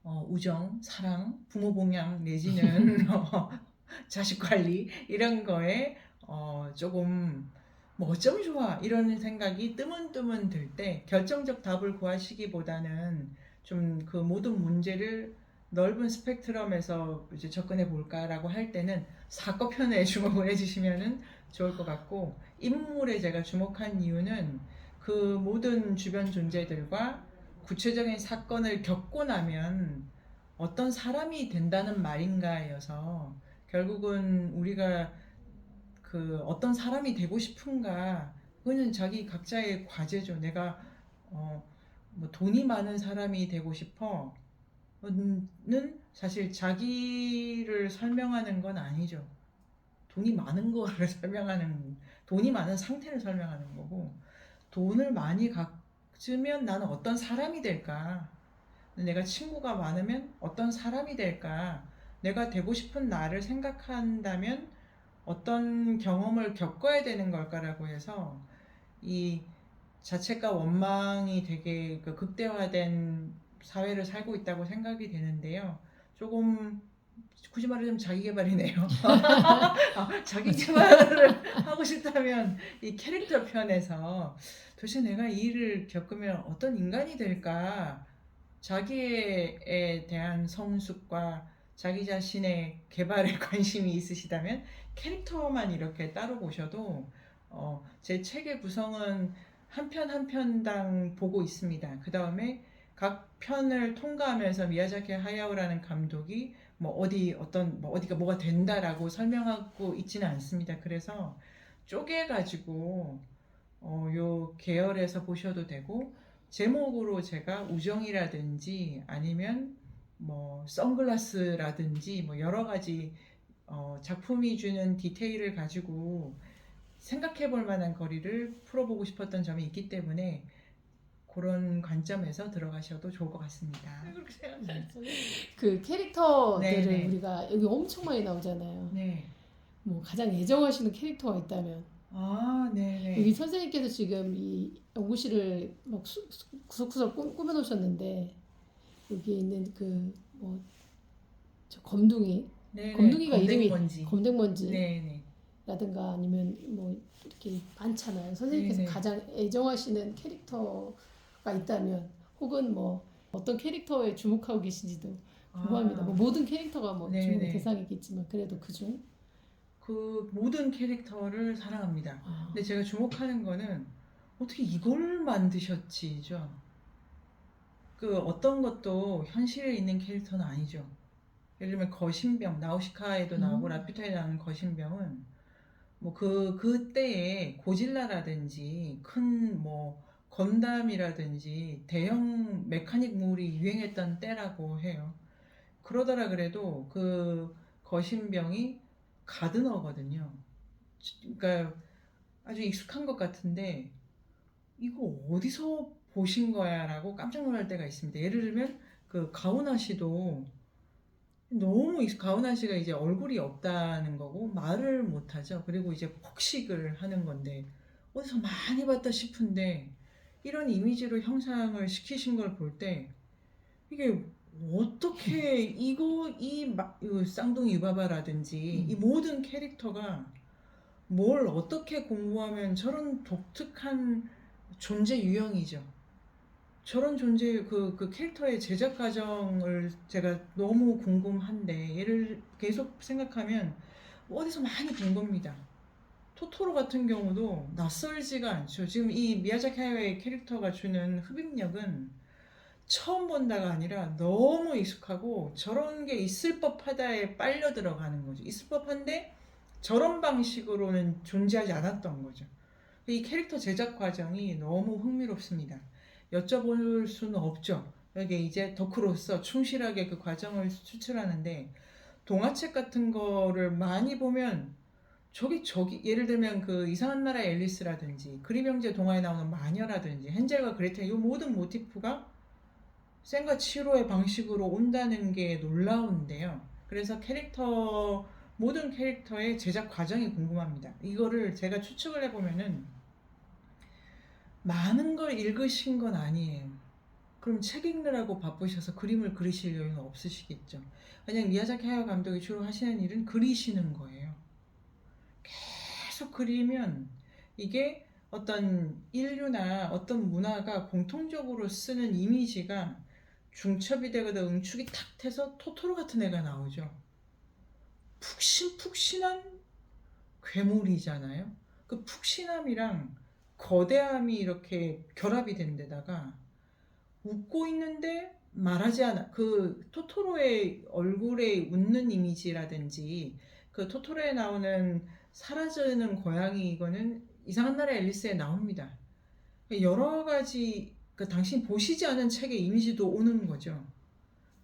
우정, 사랑, 부모 봉양 내지는 자식 관리 이런 거에 조금 뭐 어쩜 좋아 이런 생각이 뜨문뜨문 들 때 결정적 답을 구하시기보다는 좀 그 모든 문제를 넓은 스펙트럼에서 이제 접근해 볼까라고 할 때는 사건편에 주목을 해주시면은 좋을 것 같고 인물에 제가 주목한 이유는 그 모든 주변 존재들과 구체적인 사건을 겪고 나면 어떤 사람이 된다는 말인가여서 결국은 우리가 그 어떤 사람이 되고 싶은가 그거는 자기 각자의 과제죠. 내가 뭐 돈이 많은 사람이 되고 싶어 는 사실 자기를 설명하는 건 아니죠. 돈이 많은 거를 설명하는 돈이 많은 상태를 설명하는 거고 돈을 많이 가지면 나는 어떤 사람이 될까? 내가 친구가 많으면 어떤 사람이 될까? 내가 되고 싶은 나를 생각한다면 어떤 경험을 겪어야 되는 걸까라고 해서 이 자책과 원망이 되게 그 극대화된 사회를 살고 있다고 생각이 되는데요. 조금 굳이 말하자면 자기 개발이네요. 자기 개발을 하고 싶다면 이 캐릭터 편에서 도대체 내가 이 일을 겪으면 어떤 인간이 될까? 자기에 대한 성숙과 자기 자신의 개발에 관심이 있으시다면 캐릭터만 이렇게 따로 보셔도 제 책의 구성은 한 편 한 편당 보고 있습니다. 그 다음에 각 편을 통과하면서 미야자키 하야오라는 감독이 뭐 어디가 뭐가 된다라고 설명하고 있지는 않습니다. 그래서 쪼개가지고 요 계열에서 보셔도 되고 제목으로 제가 우정이라든지 아니면 뭐 선글라스라든지 뭐 여러 가지 작품이 주는 디테일을 가지고 생각해 볼 만한 거리를 풀어보고 싶었던 점이 있기 때문에 그런 관점에서 들어가셔도 좋을 것 같습니다. 그렇게 생각해요. 그 캐릭터들을 네네. 우리가 여기 엄청 많이 나오잖아요. 네. 뭐 가장 애정하시는 캐릭터가 있다면 네네. 여기 선생님께서 지금 이 연구실을 막 구석구석 꾸며놓으셨는데 여기 있는 그 뭐 저 검둥이 네네. 검둥이가 이름이 검댕먼지. 검댕먼지 네네. 라든가 아니면 뭐 이렇게 많잖아요. 선생님께서 네네. 가장 애정하시는 캐릭터가 있다면 혹은 뭐 어떤 캐릭터에 주목하고 계신지도 궁금합니다. 뭐 모든 캐릭터가 뭐 네네. 주목의 대상이겠지만 그래도 그중 그 모든 캐릭터를 사랑합니다. 근데 제가 주목하는 거는 어떻게 이걸 만드셨지죠. 그 어떤 것도 현실에 있는 캐릭터는 아니죠. 예를 들면 거신병, 나우시카에도 나오고 음. 라퓨타에 나오는 거신병은 뭐 그때에 고질라라든지 큰 뭐 건담이라든지 대형 메카닉물이 유행했던 때라고 해요. 그러더라 그래도 그 거신병이 가드너거든요. 그러니까 아주 익숙한 것 같은데 이거 어디서 보신 거야? 라고 깜짝 놀랄 때가 있습니다. 예를 들면 그 가오나 씨도 너무 가오나 씨가 이제 얼굴이 없다는 거고 말을 못하죠. 그리고 이제 폭식을 하는 건데 어디서 많이 봤다 싶은데 이런 이미지로 형상을 시키신 걸 볼 때 이게 어떻게 이 쌍둥이 유바바라든지 이 모든 캐릭터가 뭘 어떻게 공부하면 저런 독특한 존재 유형이죠. 저런 존재 그 캐릭터의 제작 과정을 제가 너무 궁금한데 얘를 계속 생각하면 어디서 많이 본 겁니다. 토토로 같은 경우도 낯설지가 않죠. 지금 이 미야자키 하야오의 캐릭터가 주는 흡입력은 처음 본다가 아니라 너무 익숙하고 저런 게 있을 법하다에 빨려 들어가는 거죠. 있을 법한데 저런 방식으로는 존재하지 않았던 거죠. 이 캐릭터 제작 과정이 너무 흥미롭습니다. 여쭤볼 수는 없죠. 여기 이제 덕후로서 충실하게 그 과정을 추출하는데 동화책 같은 거를 많이 보면 저기 예를 들면 그 이상한 나라의 앨리스라든지 그림 형제 동화에 나오는 마녀라든지 헨젤과 그레텔 이 모든 모티프가 센과 치로의 방식으로 온다는 게 놀라운데요. 그래서 모든 캐릭터의 제작 과정이 궁금합니다. 이거를 제가 추측을 해보면은 많은 걸 읽으신 건 아니에요. 그럼 책 읽느라고 바쁘셔서 그림을 그리실 여유는 없으시겠죠. 그냥 미야자키 하야오 감독이 주로 하시는 일은 그리시는 거예요. 계속 그리면 이게 어떤 인류나 어떤 문화가 공통적으로 쓰는 이미지가 중첩이 되거나 응축이 탁 돼서 토토로 같은 애가 나오죠. 푹신푹신한 괴물이잖아요. 그 푹신함이랑 거대함이 이렇게 결합이 된 데다가 웃고 있는데 말하지 않아. 그 토토로의 얼굴에 웃는 이미지라든지 그 토토로에 나오는 사라지는 고양이 이거는 이상한 나라 앨리스에 나옵니다. 여러 가지 그 당신 보시지 않은 책의 이미지도 오는 거죠.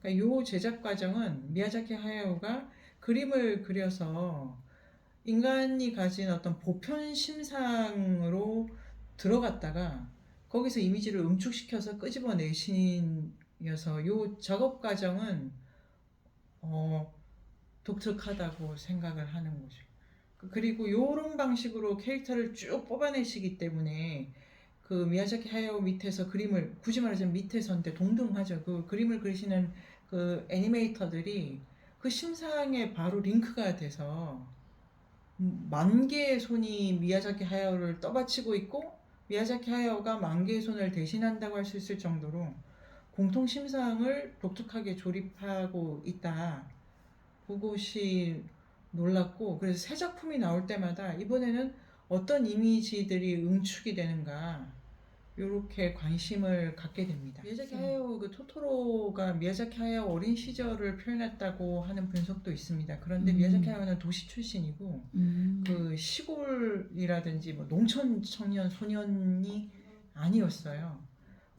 그러니까 요 제작 과정은 미야자키 하야오가 그림을 그려서 인간이 가진 어떤 보편 심상으로 들어갔다가 거기서 이미지를 응축시켜서 끄집어내신이어서 요 작업 과정은 독특하다고 생각을 하는 거죠. 그리고 요런 방식으로 캐릭터를 쭉 뽑아내시기 때문에 그 미야자키 하야오 밑에서 그림을 굳이 말하자면 밑에서인데 동등하죠. 그 그림을 그리시는 그 애니메이터들이 그 심상에 바로 링크가 돼서 만 개의 손이 미야자키 하야오를 떠받치고 있고 미야자키 하야오가 만 개의 손을 대신한다고 할 수 있을 정도로 공통 심상을 독특하게 조립하고 있다. 그것이 놀랐고 그래서 새 작품이 나올 때마다 이번에는 어떤 이미지들이 응축이 되는가 이렇게 관심을 갖게 됩니다. 미야자키 하야오 그 토토로가 미야자키 하야오 어린 시절을 표현했다고 하는 분석도 있습니다. 그런데 미야자키 하야오는 도시 출신이고 그 시골이라든지 뭐 농촌 청년 소년이 아니었어요.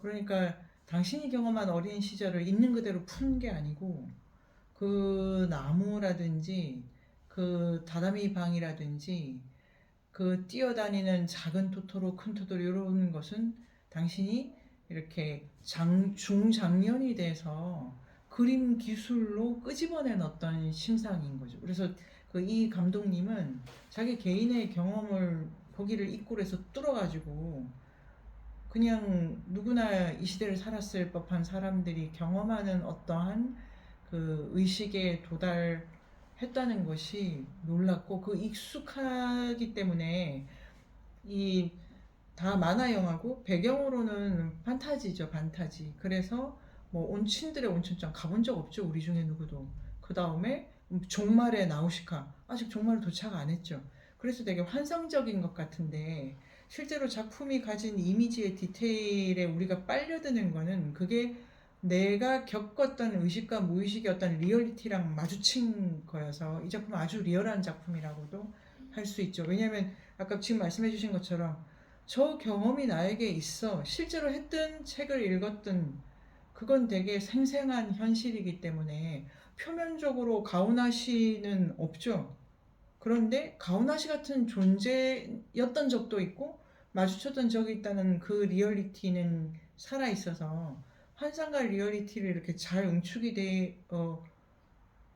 그러니까 당신이 경험한 어린 시절을 있는 그대로 푼 게 아니고 그 나무라든지 그 다다미 방이라든지 그 뛰어다니는 작은 토토로 큰 토토로 이런 것은 당신이 이렇게 중장년이 돼서 그림 기술로 끄집어낸 어떤 심상인 거죠. 그래서 그 이 감독님은 자기 개인의 경험을 거기를 입구로 해서 뚫어가지고 그냥 누구나 이 시대를 살았을 법한 사람들이 경험하는 어떠한 그 의식에 도달했다는 것이 놀랍고 그 익숙하기 때문에 이 다 만화 영화고 배경으로는 판타지죠, 판타지. 그래서 뭐 온친들의 온천장 가본 적 없죠, 우리 중에 누구도. 그 다음에 종말의 나우시카 아직 종말을 도착 안 했죠. 그래서 되게 환상적인 것 같은데 실제로 작품이 가진 이미지의 디테일에 우리가 빨려드는 거는 그게 내가 겪었던 의식과 무의식의 어떤 리얼리티랑 마주친 거여서 이 작품은 아주 리얼한 작품이라고도 할 수 있죠. 왜냐하면 아까 지금 말씀해 주신 것처럼 저 경험이 나에게 있어 실제로 했든 책을 읽었든 그건 되게 생생한 현실이기 때문에 표면적으로 가오나 씨는 없죠. 그런데 가오나 씨 같은 존재였던 적도 있고 마주쳤던 적이 있다는 그 리얼리티는 살아 있어서 환상과 리얼리티를 이렇게 잘 응축이 돼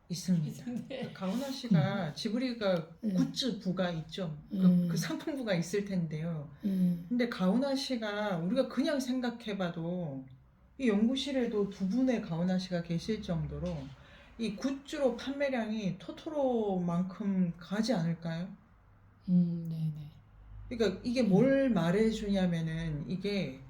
있습니다. 그 가오나 씨가 지브리가 굿즈 부가 있죠. 그 상품부가 있을 텐데요. 근데 가오나 씨가 우리가 그냥 생각해봐도 이 연구실에도 두 분의 가오나 씨가 계실 정도로 이 굿즈로 판매량이 토토로만큼 가지 않을까요? 네네. 그러니까 이게 뭘 말해주냐면은 이게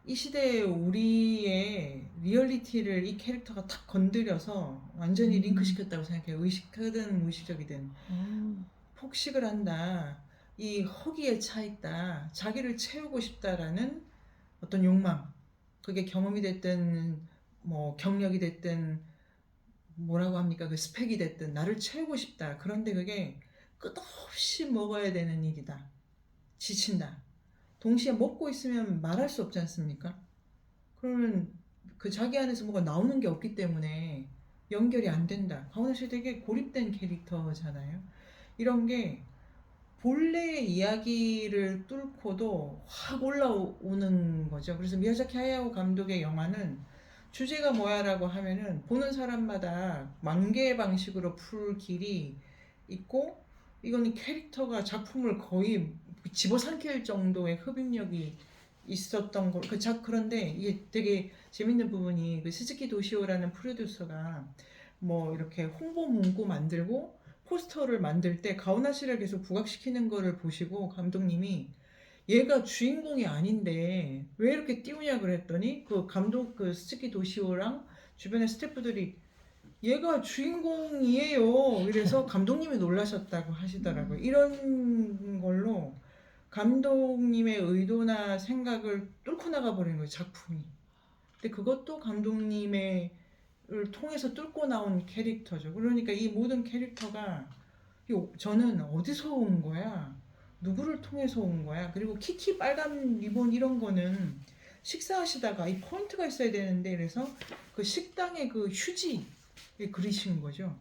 이 시대의 우리의 리얼리티를 이 캐릭터가 탁 건드려서 완전히 링크시켰다고 생각해요. 의식하든 무의식적이든. 폭식을 한다. 이 허기에 차 있다. 자기를 채우고 싶다라는 어떤 욕망. 그게 경험이 됐든 뭐 경력이 됐든 뭐라고 합니까? 그 스펙이 됐든 나를 채우고 싶다. 그런데 그게 끝없이 먹어야 되는 일이다. 지친다. 동시에 먹고 있으면 말할 수 없지 않습니까? 그러면 그 자기 안에서 뭐가 나오는 게 없기 때문에 연결이 안 된다. 가오나 씨 되게 고립된 캐릭터잖아요. 이런 게 본래의 이야기를 뚫고도 확 올라오는 거죠. 그래서 미야자키 하야오 감독의 영화는 주제가 뭐야라고 하면은 보는 사람마다 만개의 방식으로 풀 길이 있고 이거는 캐릭터가 작품을 거의 집어삼킬 정도의 흡입력이 있었던 거. 그런데 이게 되게 재밌는 부분이 그 스즈키 도시오라는 프로듀서가 뭐 이렇게 홍보 문구 만들고 포스터를 만들 때 가오나 씨를 계속 부각시키는 거를 보시고 감독님이 얘가 주인공이 아닌데 왜 이렇게 띄우냐 그랬더니 그 감독 그 스즈키 도시오랑 주변의 스태프들이 얘가 주인공이에요. 이래서 감독님이 놀라셨다고 하시더라고요. 이런 걸로 감독님의 의도나 생각을 뚫고 나가 버리는 거예요, 작품이. 근데 그것도 감독님의 을 통해서 뚫고 나온 캐릭터죠. 그러니까 이 모든 캐릭터가 저는 어디서 온 거야? 누구를 통해서 온 거야? 그리고 키티 빨간 리본 이런 거는 식사하시다가 이 포인트가 있어야 되는데 그래서 그 식당의 그 휴지에 그리신 거죠.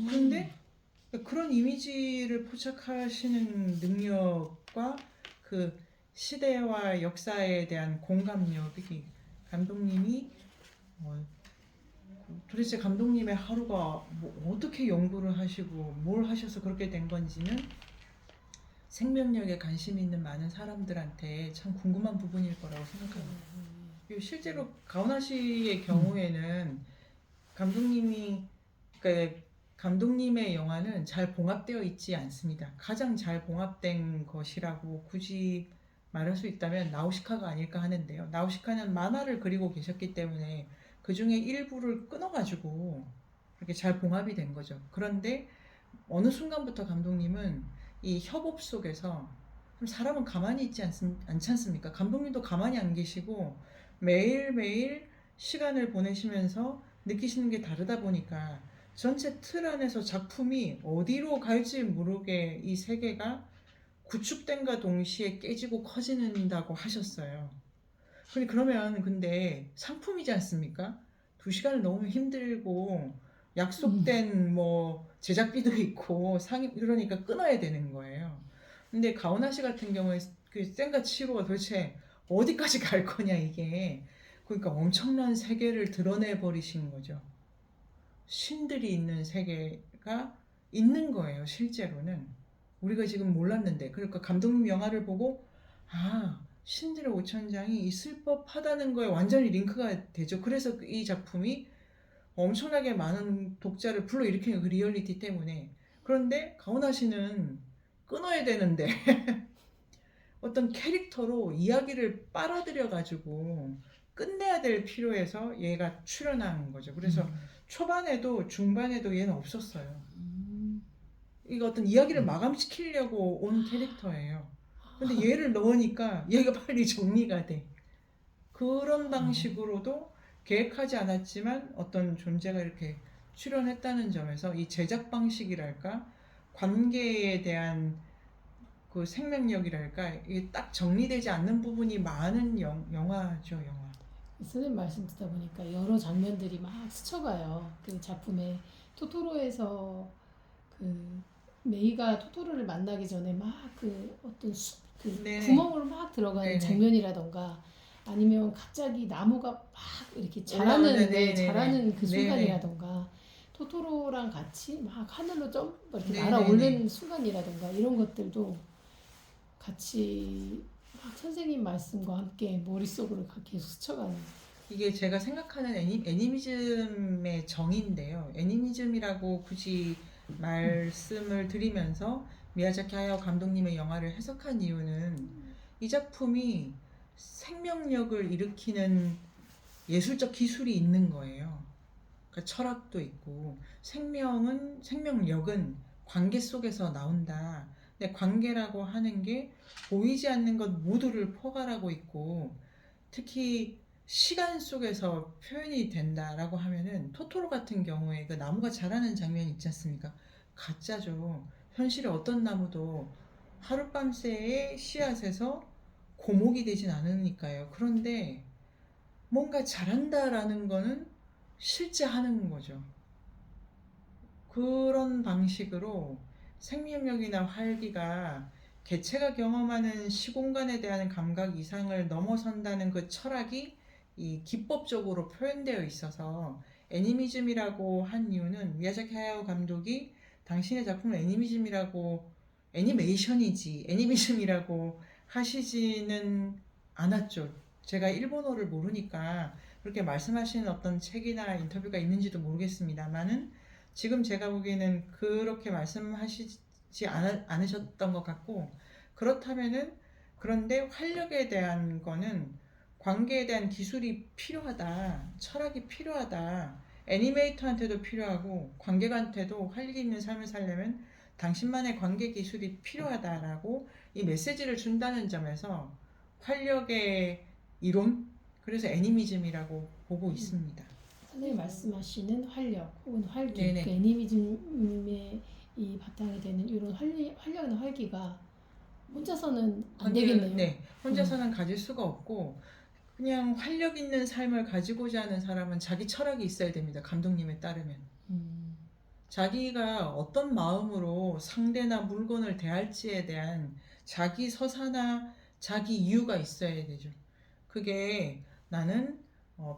그런데 그런 이미지를 포착하시는 능력과 그 시대와 역사에 대한 공감력이 감독님이 도대체 감독님의 하루가 뭐 어떻게 연구를 하시고 뭘 하셔서 그렇게 된 건지는 생명력에 관심 있는 많은 사람들한테 참 궁금한 부분일 거라고 생각합니다. 그리고 실제로 가오나 씨의 경우에는 그러니까 감독님의 영화는 잘 봉합되어 있지 않습니다. 가장 잘 봉합된 것이라고 굳이 말할 수 있다면 나우시카가 아닐까 하는데요. 나우시카는 만화를 그리고 계셨기 때문에 그 중에 일부를 끊어가지고 이렇게 잘 봉합이 된 거죠. 그런데 어느 순간부터 감독님은 이 협업 속에서 사람은 가만히 있지 않지 않습니까? 감독님도 가만히 안 계시고 매일매일 시간을 보내시면서 느끼시는 게 다르다 보니까 전체 틀 안에서 작품이 어디로 갈지 모르게 이 세계가 구축된과 동시에 깨지고 커지는다고 하셨어요. 그러면 근데 상품이지 않습니까? 2시간을 너무 힘들고 약속된 뭐 제작비도 있고 그러니까 끊어야 되는 거예요. 근데 가오나 씨 같은 경우에 그 센과 치로가 도대체 어디까지 갈 거냐 이게. 그러니까 엄청난 세계를 드러내 버리신 거죠. 신들이 있는 세계가 있는 거예요, 실제로는. 우리가 지금 몰랐는데. 그러니까 감독님 영화를 보고 신들의 오천장이 있을 법하다는 거에 완전히 링크가 되죠. 그래서 이 작품이 엄청나게 많은 독자를 불러일으키는 그 리얼리티 때문에. 그런데 가오나 씨는 끊어야 되는데 어떤 캐릭터로 이야기를 빨아들여 가지고 끝내야 될 필요에서 얘가 출연한 거죠. 그래서 초반에도 중반에도 얘는 없었어요. 이거 어떤 이야기를 마감시키려고 온 캐릭터예요. 근데 얘를 넣으니까 얘가 빨리 정리가 돼. 그런 어, 방식으로도 계획하지 않았지만 어떤 존재가 이렇게 출연했다는 점에서 이 제작 방식이랄까 관계에 대한 그 생명력이랄까 이게 딱 정리되지 않는 부분이 많은 영화죠, 영화. 선생님 말씀 듣다 보니까 여러 장면들이 막 스쳐가요. 그 작품에 토토로에서 그 메이가 토토로를 만나기 전에 막 그 어떤 그 네네. 구멍으로 막 들어가는 네네. 장면이라던가 아니면 갑자기 나무가 막 이렇게 올라오는 자라는 네네네. 자라는 그 네네. 순간이라던가 토토로랑 같이 막 하늘로 점 이렇게 네네네. 날아오르는 순간이라던가 이런 것들도 같이 막 선생님 말씀과 함께 머릿속으로 계속 스쳐가는. 이게 제가 생각하는 애니미즘의 정의인데요. 애니미즘이라고 굳이 말씀을 드리면서 미야자키 하야오 감독님의 영화를 해석한 이유는 이 작품이 생명력을 일으키는 예술적 기술이 있는 거예요. 그러니까 철학도 있고 생명력은 관계 속에서 나온다. 근데 관계라고 하는 게 보이지 않는 것 모두를 포괄하고 있고 특히 시간 속에서 표현이 된다라고 하면은 토토로 같은 경우에 그 나무가 자라는 장면 있지 않습니까? 가짜죠. 현실의 어떤 나무도 하룻밤새의 씨앗에서 고목이 되진 않으니까요. 그런데 뭔가 자란다라는 거는 실제 하는 거죠. 그런 방식으로 생명력이나 활기가 개체가 경험하는 시공간에 대한 감각 이상을 넘어선다는 그 철학이 이 기법적으로 표현되어 있어서 애니미즘이라고 한 이유는 미야자키 하야오 감독이 당신의 작품을 애니메이션이지 애니미즘이라고 하시지는 않았죠. 제가 일본어를 모르니까 그렇게 말씀하시는 어떤 책이나 인터뷰가 있는지도 모르겠습니다만은 지금 제가 보기에는 그렇게 말씀하시지 않으셨던 것 같고 그렇다면은 그런데 활력에 대한 거는 관계에 대한 기술이 필요하다, 철학이 필요하다, 애니메이터한테도 필요하고 관객한테도 활기 있는 삶을 살려면 당신만의 관계 기술이 필요하다라고 이 메시지를 준다는 점에서 활력의 이론, 그래서 애니미즘이라고 보고 있습니다. 선생님 말씀하시는 활력 혹은 활기, 그 네네. 애니미즘의 이 바탕이 되는 이런 활력이나 활기가 혼자서는 안 관계, 되겠네요. 네. 혼자서는 가질 수가 없고 그냥 활력 있는 삶을 가지고자 하는 사람은 자기 철학이 있어야 됩니다. 감독님에 따르면. 음, 자기가 어떤 마음으로 상대나 물건을 대할지에 대한 자기 서사나 자기 이유가 있어야 되죠. 그게 나는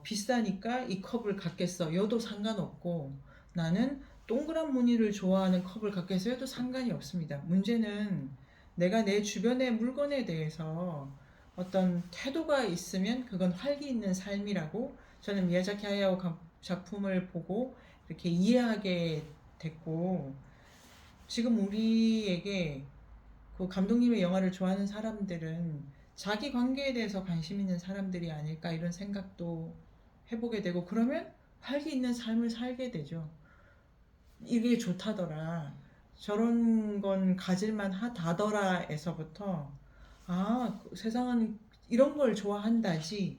비싸니까 이 컵을 갖겠어. 여도 상관없고 나는 동그란 무늬를 좋아하는 컵을 갖겠어. 여도 상관이 없습니다. 문제는 내가 내 주변의 물건에 대해서 어떤 태도가 있으면 그건 활기 있는 삶이라고 저는 미야자키 하야오 작품을 보고 이렇게 이해하게 됐고 지금 우리에게 그 감독님의 영화를 좋아하는 사람들은 자기 관계에 대해서 관심 있는 사람들이 아닐까 이런 생각도 해보게 되고 그러면 활기 있는 삶을 살게 되죠. 이게 좋다더라. 저런 건 가질만 하다더라에서부터 세상은 이런 걸 좋아한다지.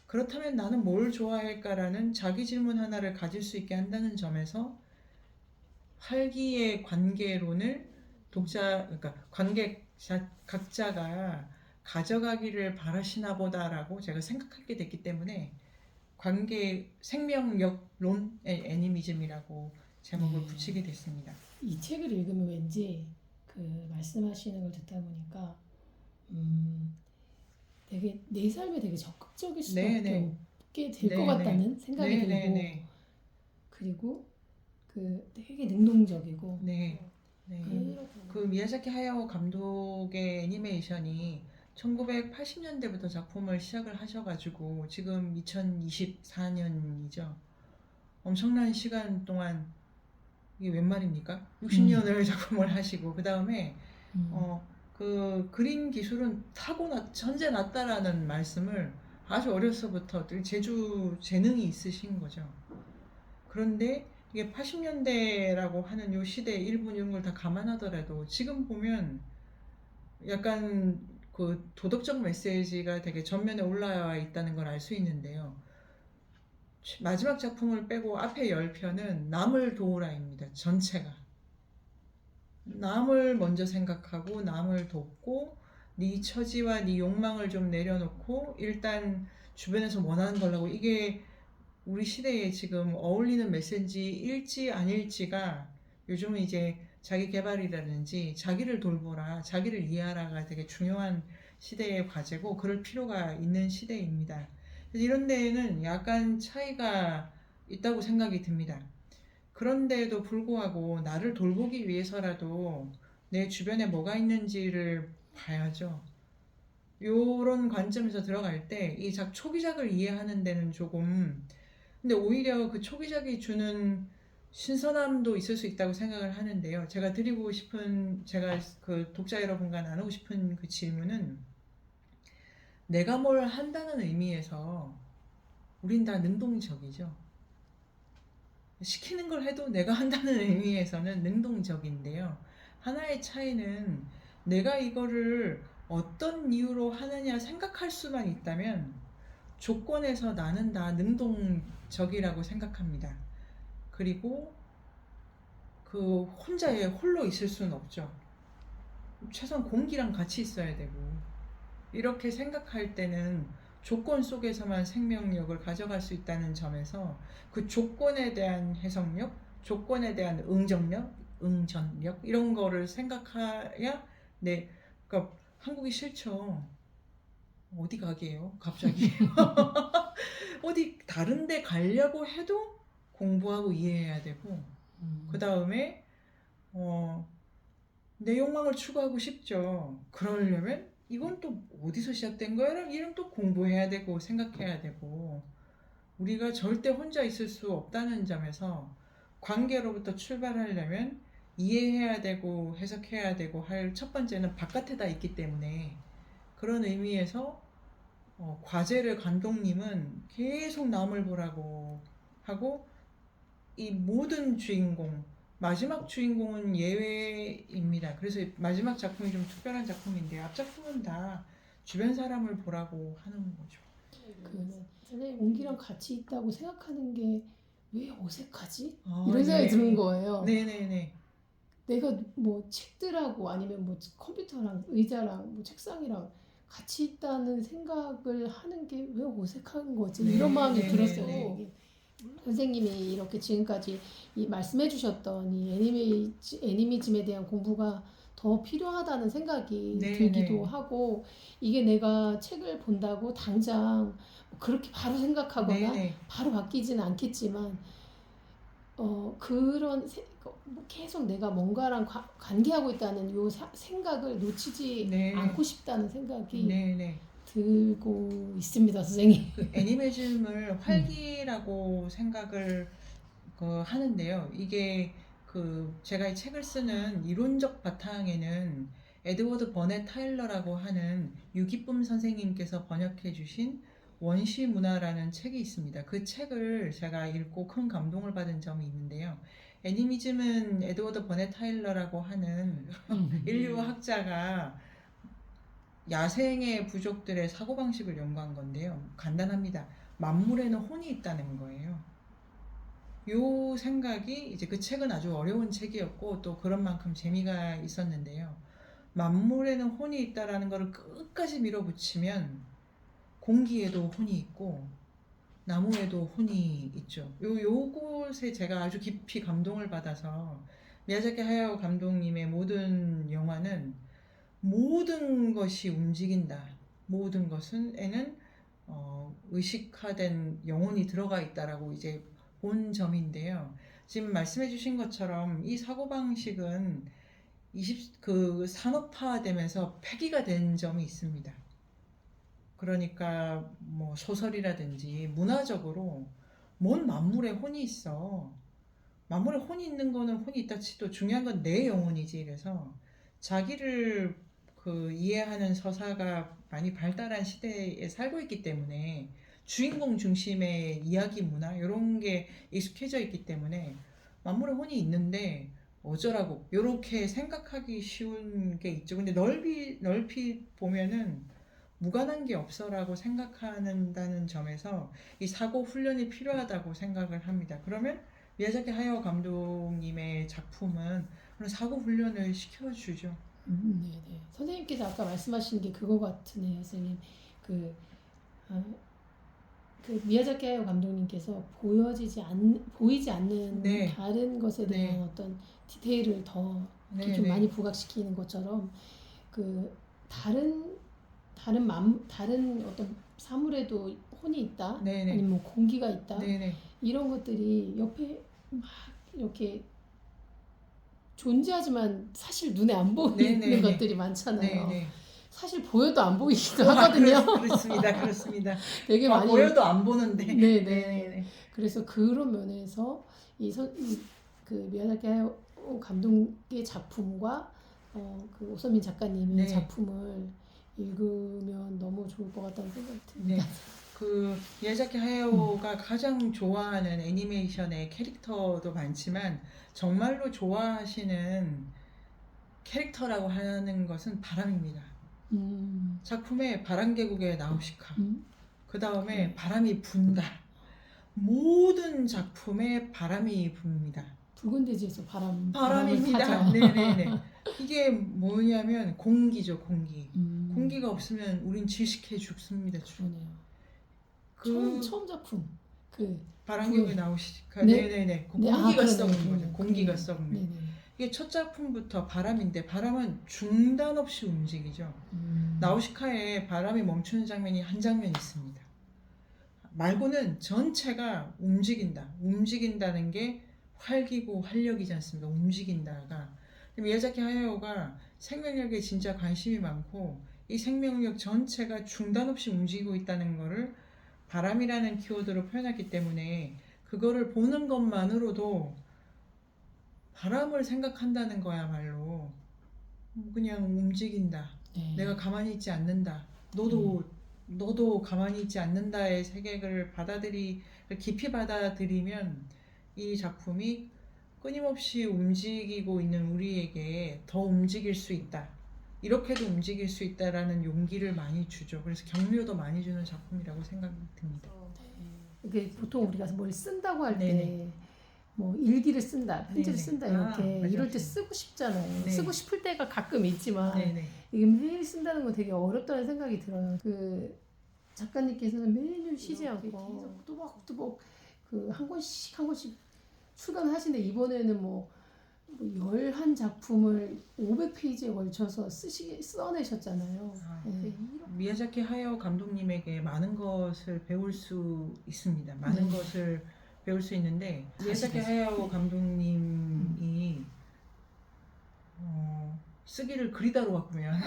그렇다면 나는 뭘 좋아할까라는 자기 질문 하나를 가질 수 있게 한다는 점에서 활기의 관계론을 그러니까 각자가 가져가기를 바라시나 보다라고 제가 생각하게 됐기 때문에 생명력론의 애니미즘이라고 제목을 네. 붙이게 됐습니다. 이 책을 읽으면 왠지 그 말씀하시는 걸 듣다 보니까 되게 내 삶에 되게 적극적일 수밖에 네네. 없게 될 것 네네. 같다는 생각이 들고 네네네. 그리고 그 되게 능동적이고 네. 네. 그 미야자키 하야오 감독의 애니메이션이 1980년대부터 작품을 시작을 하셔가지고 지금 2024년이죠. 엄청난 시간 동안 이게 웬 말입니까? 60년을 작품을 하시고 그 다음에 음, 그 그림 기술은 천재났다라는 말씀을 아주 어려서부터 재능이 있으신 거죠. 그런데 이게 80년대라고 하는 요 시대 일본 이런 걸 다 감안하더라도 지금 보면 약간 그 도덕적 메시지가 되게 전면에 올라와 있다는 걸 알 수 있는데요. 마지막 작품을 빼고 앞에 10편은 남을 도우라입니다. 전체가. 남을 먼저 생각하고 남을 돕고 네 처지와 네 욕망을 좀 내려놓고 일단 주변에서 원하는 걸 하고, 이게 우리 시대에 지금 어울리는 메시지일지 아닐지가 요즘은 이제 자기 개발이라든지 자기를 돌보라, 자기를 이해하라가 되게 중요한 시대의 과제고 그럴 필요가 있는 시대입니다. 그래서 이런 데에는 약간 차이가 있다고 생각이 듭니다. 그런데도 불구하고 나를 돌보기 위해서라도 내 주변에 뭐가 있는지를 봐야죠. 요런 관점에서 들어갈 때 이 초기작을 이해하는 데는 조금, 근데 오히려 그 초기작이 주는 신선함도 있을 수 있다고 생각을 하는데요. 제가 드리고 싶은, 제가 그 독자 여러분과 나누고 싶은 그 질문은, 내가 뭘 한다는 의미에서 우린 다 능동적이죠. 시키는 걸 해도 내가 한다는 의미에서는 능동적인데요. 하나의 차이는 내가 이거를 어떤 이유로 하느냐 생각할 수만 있다면 조건에서 나는 다 능동적이라고 생각합니다. 그리고 그 혼자에 홀로 있을 수는 없죠. 최소한 공기랑 같이 있어야 되고, 이렇게 생각할 때는 조건 속에서만 생명력을 가져갈 수 있다는 점에서 그 조건에 대한 해석력, 조건에 대한 응전력 이런 거를 생각해야, 네, 그러니까 한국이 싫죠. 어디 가게요? 갑자기 어디 다른 데 가려고 해도 공부하고 이해해야 되고, 그 다음에 내 욕망을 추구하고 싶죠. 그러려면 이건 또 어디서 시작된 거야? 이런 또 공부해야 되고 생각해야 되고, 우리가 절대 혼자 있을 수 없다는 점에서 관계로부터 출발하려면 이해해야 되고 해석해야 되고 할 첫 번째는 바깥에다 있기 때문에, 그런 의미에서 과제를 감독님은 계속 남을 보라고 하고, 이 모든 주인공, 마지막 주인공은 예외입니다. 그래서 마지막 작품이 좀 특별한 작품인데 앞 작품은 다 주변 사람을 보라고 하는 거죠. 그 선생님 공기랑 같이 있다고 생각하는 게 왜 어색하지? 아, 이런 생각이 네. 드는 거예요. 네네네. 내가 뭐 책들하고 아니면 뭐 컴퓨터랑 의자랑 뭐 책상이랑 같이 있다는 생각을 하는 게 왜 어색한 거지? 네, 이런 마음이 네, 들었어요. 네, 네. 선생님이 이렇게 지금까지 이 말씀해 주셨던 이 애니미즘에 대한 공부가 더 필요하다는 생각이 네, 들기도 네. 하고, 이게 내가 책을 본다고 당장 그렇게 바로 생각하거나 네네. 바로 바뀌지는 않겠지만, 그런 뭐 계속 내가 뭔가랑 관계하고 있다는 요 생각을 놓치지 네. 않고 싶다는 생각이 네네. 들고 있습니다, 선생님. 그 애니메이즘을 활기라고 생각을 하는데요. 이게 그 제가 이 책을 쓰는 이론적 바탕에는 에드워드 버넷 타일러라고 하는 유기쁨 선생님께서 번역해 주신 원시 문화라는 책이 있습니다. 그 책을 제가 읽고 큰 감동을 받은 점이 있는데요. 애니미즘은 에드워드 버넷 타일러라고 하는 인류 학자가 야생의 부족들의 사고방식을 연구한 건데요. 간단합니다. 만물에는 혼이 있다는 거예요. 요 생각이, 이제 그 책은 아주 어려운 책이었고 또 그런 만큼 재미가 있었는데요. 만물에는 혼이 있다라는 것을 끝까지 밀어붙이면 공기에도 혼이 있고 나무에도 혼이 있죠. 요곳에 제가 아주 깊이 감동을 받아서, 미야자키 하야오 감독님의 모든 영화는 모든 것이 움직인다. 모든 것은 에는 의식화된 영혼이 들어가 있다라고 이제 본 점인데요. 지금 말씀해 주신 것처럼 이 사고방식은 산업화되면서 폐기가 된 점이 있습니다. 그러니까 뭐 소설이라든지 문화적으로 뭔 만물에 혼이 있어. 만물에 혼이 있는 거는 혼이 있다 치도 중요한 건 내 영혼이지. 이래서 자기를 이해하는 서사가 많이 발달한 시대에 살고 있기 때문에 주인공 중심의 이야기 문화 이런 게 익숙해져 있기 때문에 만물에 혼이 있는데 어쩌라고 이렇게 생각하기 쉬운 게 있죠. 근데 넓이 보면은 무관한 게 없어라고 생각한다는 점에서 이 사고 훈련이 필요하다고 생각을 합니다. 그러면 미야자키 하야오 감독님의 작품은 그런 사고 훈련을 시켜주죠. 네네. 선생님께서 아까 말씀하신 게 그거 같으네요, 선생님. 그, 아, 그 미야자키 하야오 감독님께서 보이지 않는 네, 다른 것에 대한 네, 어떤 디테일을 더 이렇게 네, 좀 많이 네, 부각시키는 것처럼 그 다른 어떤 사물에도 혼이 있다, 네, 네, 아니면 뭐 공기가 있다, 네, 네, 이런 것들이 옆에 막 이렇게 존재하지만 사실 눈에 안 네, 보이는 네, 네, 것들이 네, 많잖아요. 네. 사실 보여도 안 보이기도 아, 하거든요. 그렇습니다, 그렇습니다. 되게 아, 많이. 보여도 안 보는데. 네, 네, 네네. 네, 그래서 그런 면에서 그 미야자키 하야오 감독의 작품과 그 오선민 작가님의 네, 작품을 읽으면 너무 좋을 것 같다는 생각이 네. 듭니다. 그 미야자키 하야오가 가장 좋아하는 애니메이션의 캐릭터도 많지만 정말로 좋아하시는 캐릭터라고 하는 것은 바람입니다. 음, 작품에 바람계곡의 나우시카, 음, 그 다음에 네. 바람이 분다. 모든 작품에 바람이 붑니다. 붉은 대지에서 바람을 바람입니다. 타죠. 네네네. 이게 뭐냐면 공기죠, 공기. 음, 공기가 없으면 우린 질식해 죽습니다. 그러네요. 그 처음 작품. 그, 바람계곡에 그, 나오시카, 네, 네네네. 그 네, 공기가 그러네요, 썩는 거죠. 그러네요, 공기가 그러네요. 썩는. 네네. 이게 첫 작품부터 바람인데 바람은 중단 없이 움직이죠. 나우시카에 바람이 멈추는 장면이 한 장면 있습니다. 말고는 전체가 움직인다. 움직인다는 게 활기고 활력이지 않습니까? 움직인다가. 미야자키 하야오가 생명력에 진짜 관심이 많고 이 생명력 전체가 중단 없이 움직이고 있다는 거를 바람이라는 키워드로 표현했기 때문에 그거를 보는 것만으로도 바람을 생각한다는 거야말로 그냥 움직인다. 네. 내가 가만히 있지 않는다. 너도 가만히 있지 않는다의 세계를 깊이 받아들이면 이 작품이 끊임없이 움직이고 있는 우리에게 더 움직일 수 있다. 이렇게도 움직일 수 있다라는 용기를 많이 주죠. 그래서 격려도 많이 주는 작품이라고 생각이 듭니다. 이게 보통 우리가 뭘 쓴다고 할 네네. 때 뭐 일기를 쓴다, 편지를 네네. 쓴다 아, 이렇게 맞아요. 이럴 때 쓰고 싶잖아요. 네. 쓰고 싶을 때가 가끔 있지만 네네. 이게 매일 쓴다는 건 되게 어렵다는 생각이 들어요. 그 작가님께서는 매일 쉬지 않고 계속 또박또박 그 한 권씩 한 권씩 출간하시는데 이번에는 뭐 11작품을 500페이지에 걸쳐서 써내셨잖아요. 아, 네. 미야자키 하야오 감독님에게 많은 것을 배울 수 있습니다. 많은 네. 것을 배울 수 있는데 미야자키 다시. 하야오 감독님이 쓰기를 그리다로 바꾸면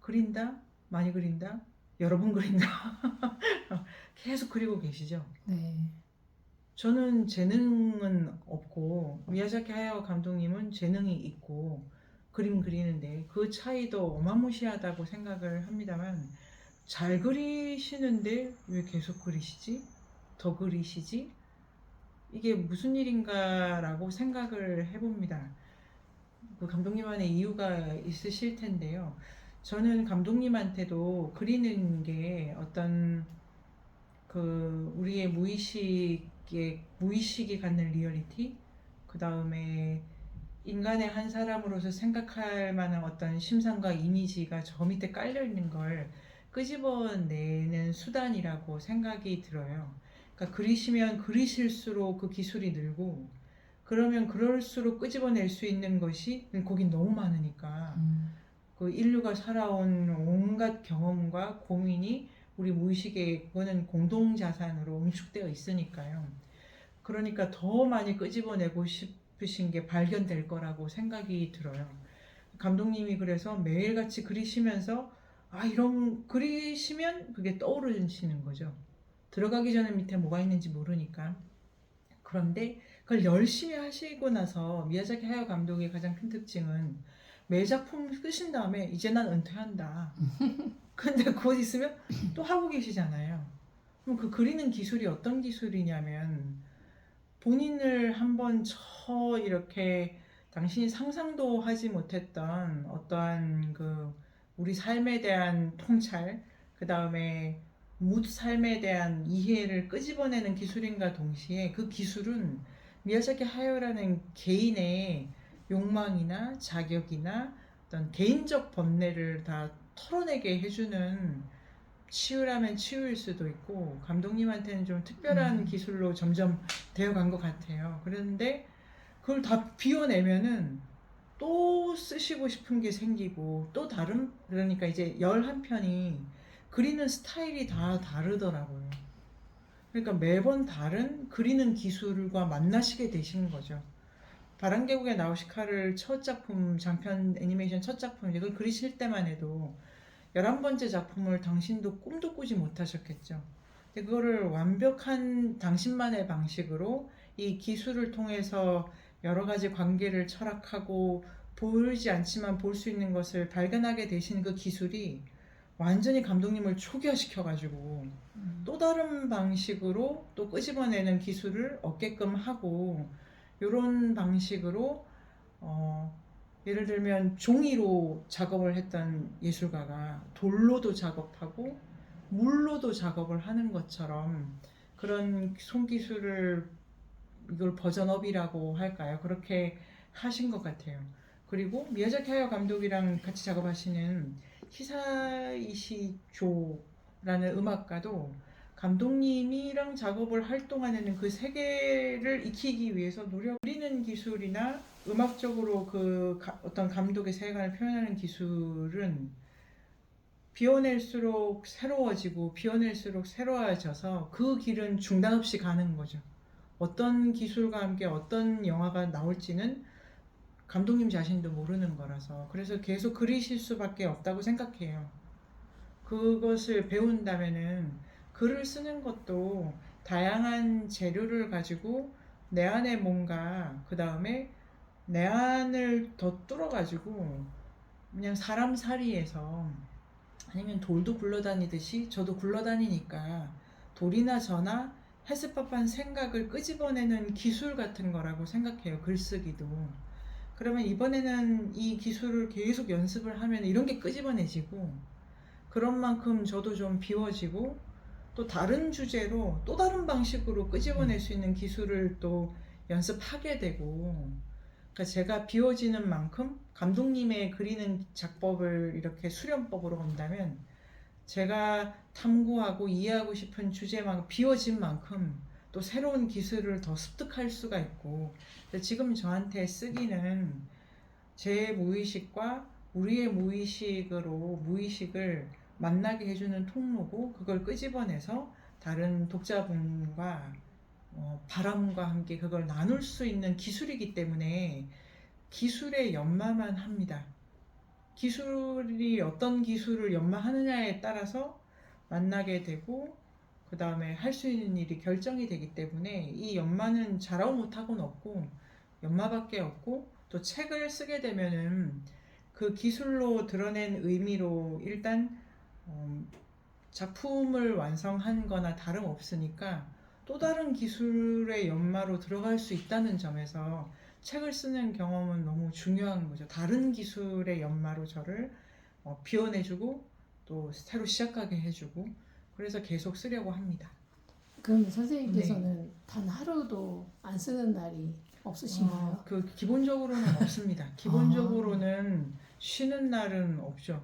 그린다, 많이 그린다, 여러 번 그린다 계속 그리고 계시죠. 네. 저는 재능은 없고 미야자키 하야오 감독님은 재능이 있고 그림 그리는데 그 차이도 어마무시하다고 생각을 합니다만 잘 그리시는데 왜 계속 그리시지? 더 그리시지? 이게 무슨 일인가라고 생각을 해봅니다. 그 감독님만의 이유가 있으실 텐데요. 저는 감독님한테도 그리는 게 어떤 그 우리의 무의식이 갖는 리얼리티, 그 다음에 인간의 한 사람으로서 생각할 만한 어떤 심상과 이미지가 저 밑에 깔려 있는 걸 끄집어내는 수단이라고 생각이 들어요. 그러니까 그리시면 그리실수록 그 기술이 늘고 그러면 그럴수록 끄집어낼 수 있는 것이 거긴 너무 많으니까 그 인류가 살아온 온갖 경험과 고민이 우리 무의식에 그거는 공동자산으로 응축되어 있으니까요. 그러니까 더 많이 끄집어내고 싶으신 게 발견될 거라고 생각이 들어요. 감독님이 그래서 매일같이 그리시면서 이런 그리시면 그게 떠오르시는 거죠. 들어가기 전에 밑에 뭐가 있는지 모르니까. 그런데 그걸 열심히 하시고 나서 미야자키 하야오 감독의 가장 큰 특징은 매 작품 쓰신 다음에 이제 난 은퇴한다. 근데 곧 있으면 또 하고 계시잖아요. 그럼 그 그리는 기술이 어떤 기술이냐면 본인을 한번 이렇게 당신이 상상도 하지 못했던 어떠한 그 우리 삶에 대한 통찰, 그 다음에 삶에 대한 이해를 끄집어내는 기술인가 동시에 그 기술은 미야자키 하야오라는 개인의 욕망이나 자격이나 어떤 개인적 번뇌를 다 털어내게 해주는 치유라면 치유일 수도 있고 감독님한테는 좀 특별한 기술로 점점 되어간 것 같아요. 그런데 그걸 다 비워내면은 또 쓰시고 싶은 게 생기고 또 다른 그러니까 이제 11편이 그리는 스타일이 다 다르더라고요. 그러니까 매번 다른 그리는 기술과 만나시게 되시는 거죠. 바람계곡의 나우시카를 첫 작품 장편 애니메이션 첫 작품 이걸 그리실 때만 해도 11번째 작품을 당신도 꿈도 꾸지 못하셨겠죠. 근데 그거를 완벽한 당신만의 방식으로 이 기술을 통해서 여러 가지 관계를 철학하고 보이지 않지만 볼 수 있는 것을 발견하게 되신 그 기술이 완전히 감독님을 초기화시켜가지고 또 다른 방식으로 또 끄집어내는 기술을 얻게끔 하고 이런 방식으로 예를 들면 종이로 작업을 했던 예술가가 돌로도 작업하고 물로도 작업을 하는 것처럼 그런 손기술을 이걸 버전업이라고 할까요? 그렇게 하신 것 같아요. 그리고 미야자키 하야 감독이랑 같이 작업하시는 히사이시 조라는 음악가도 감독님이랑 작업을 할 동안에는 그 세계를 익히기 위해서 노력하는 기술이나 음악적으로 그 어떤 감독의 세계관을 표현하는 기술은 비워낼수록 새로워지고 비워낼수록 새로워져서 그 길은 중단 없이 가는 거죠. 어떤 기술과 함께 어떤 영화가 나올지는 감독님 자신도 모르는 거라서 그래서 계속 그리실 수밖에 없다고 생각해요. 그것을 배운다면은 글을 쓰는 것도 다양한 재료를 가지고 내 안에 뭔가 그 다음에 내 안을 더 뚫어가지고 그냥 사람 사리에서 아니면 돌도 굴러다니듯이 저도 굴러다니니까 돌이나 저나 했을 법한 생각을 끄집어내는 기술 같은 거라고 생각해요. 글쓰기도. 그러면 이번에는 이 기술을 계속 연습을 하면 이런 게 끄집어내지고 그런 만큼 저도 좀 비워지고 또 다른 주제로 또 다른 방식으로 끄집어낼 수 있는 기술을 또 연습하게 되고 그러니까 제가 비워지는 만큼 감독님의 그리는 작법을 이렇게 수련법으로 본다면 제가 탐구하고 이해하고 싶은 주제만 비워진 만큼 또 새로운 기술을 더 습득할 수가 있고 지금 저한테 쓰기는 제 무의식과 우리의 무의식을 만나게 해주는 통로고 그걸 끄집어내서 다른 독자분과 바람과 함께 그걸 나눌 수 있는 기술이기 때문에 기술에 연마만 합니다. 기술이 어떤 기술을 연마하느냐에 따라서 만나게 되고 그 다음에 할 수 있는 일이 결정이 되기 때문에 이 연마는 잘하고 못하고는 없고 연마밖에 없고 또 책을 쓰게 되면은 그 기술로 드러낸 의미로 일단 작품을 완성한 거나 다름없으니까 또 다른 기술의 연마로 들어갈 수 있다는 점에서 책을 쓰는 경험은 너무 중요한 거죠. 다른 기술의 연마로 저를 비워내주고 또 새로 시작하게 해주고 그래서 계속 쓰려고 합니다. 그러면 선생님께서는 단 하루도 안 쓰는 날이 없으신가요? 기본적으로는 없습니다. 기본적으로는 쉬는 날은 없죠.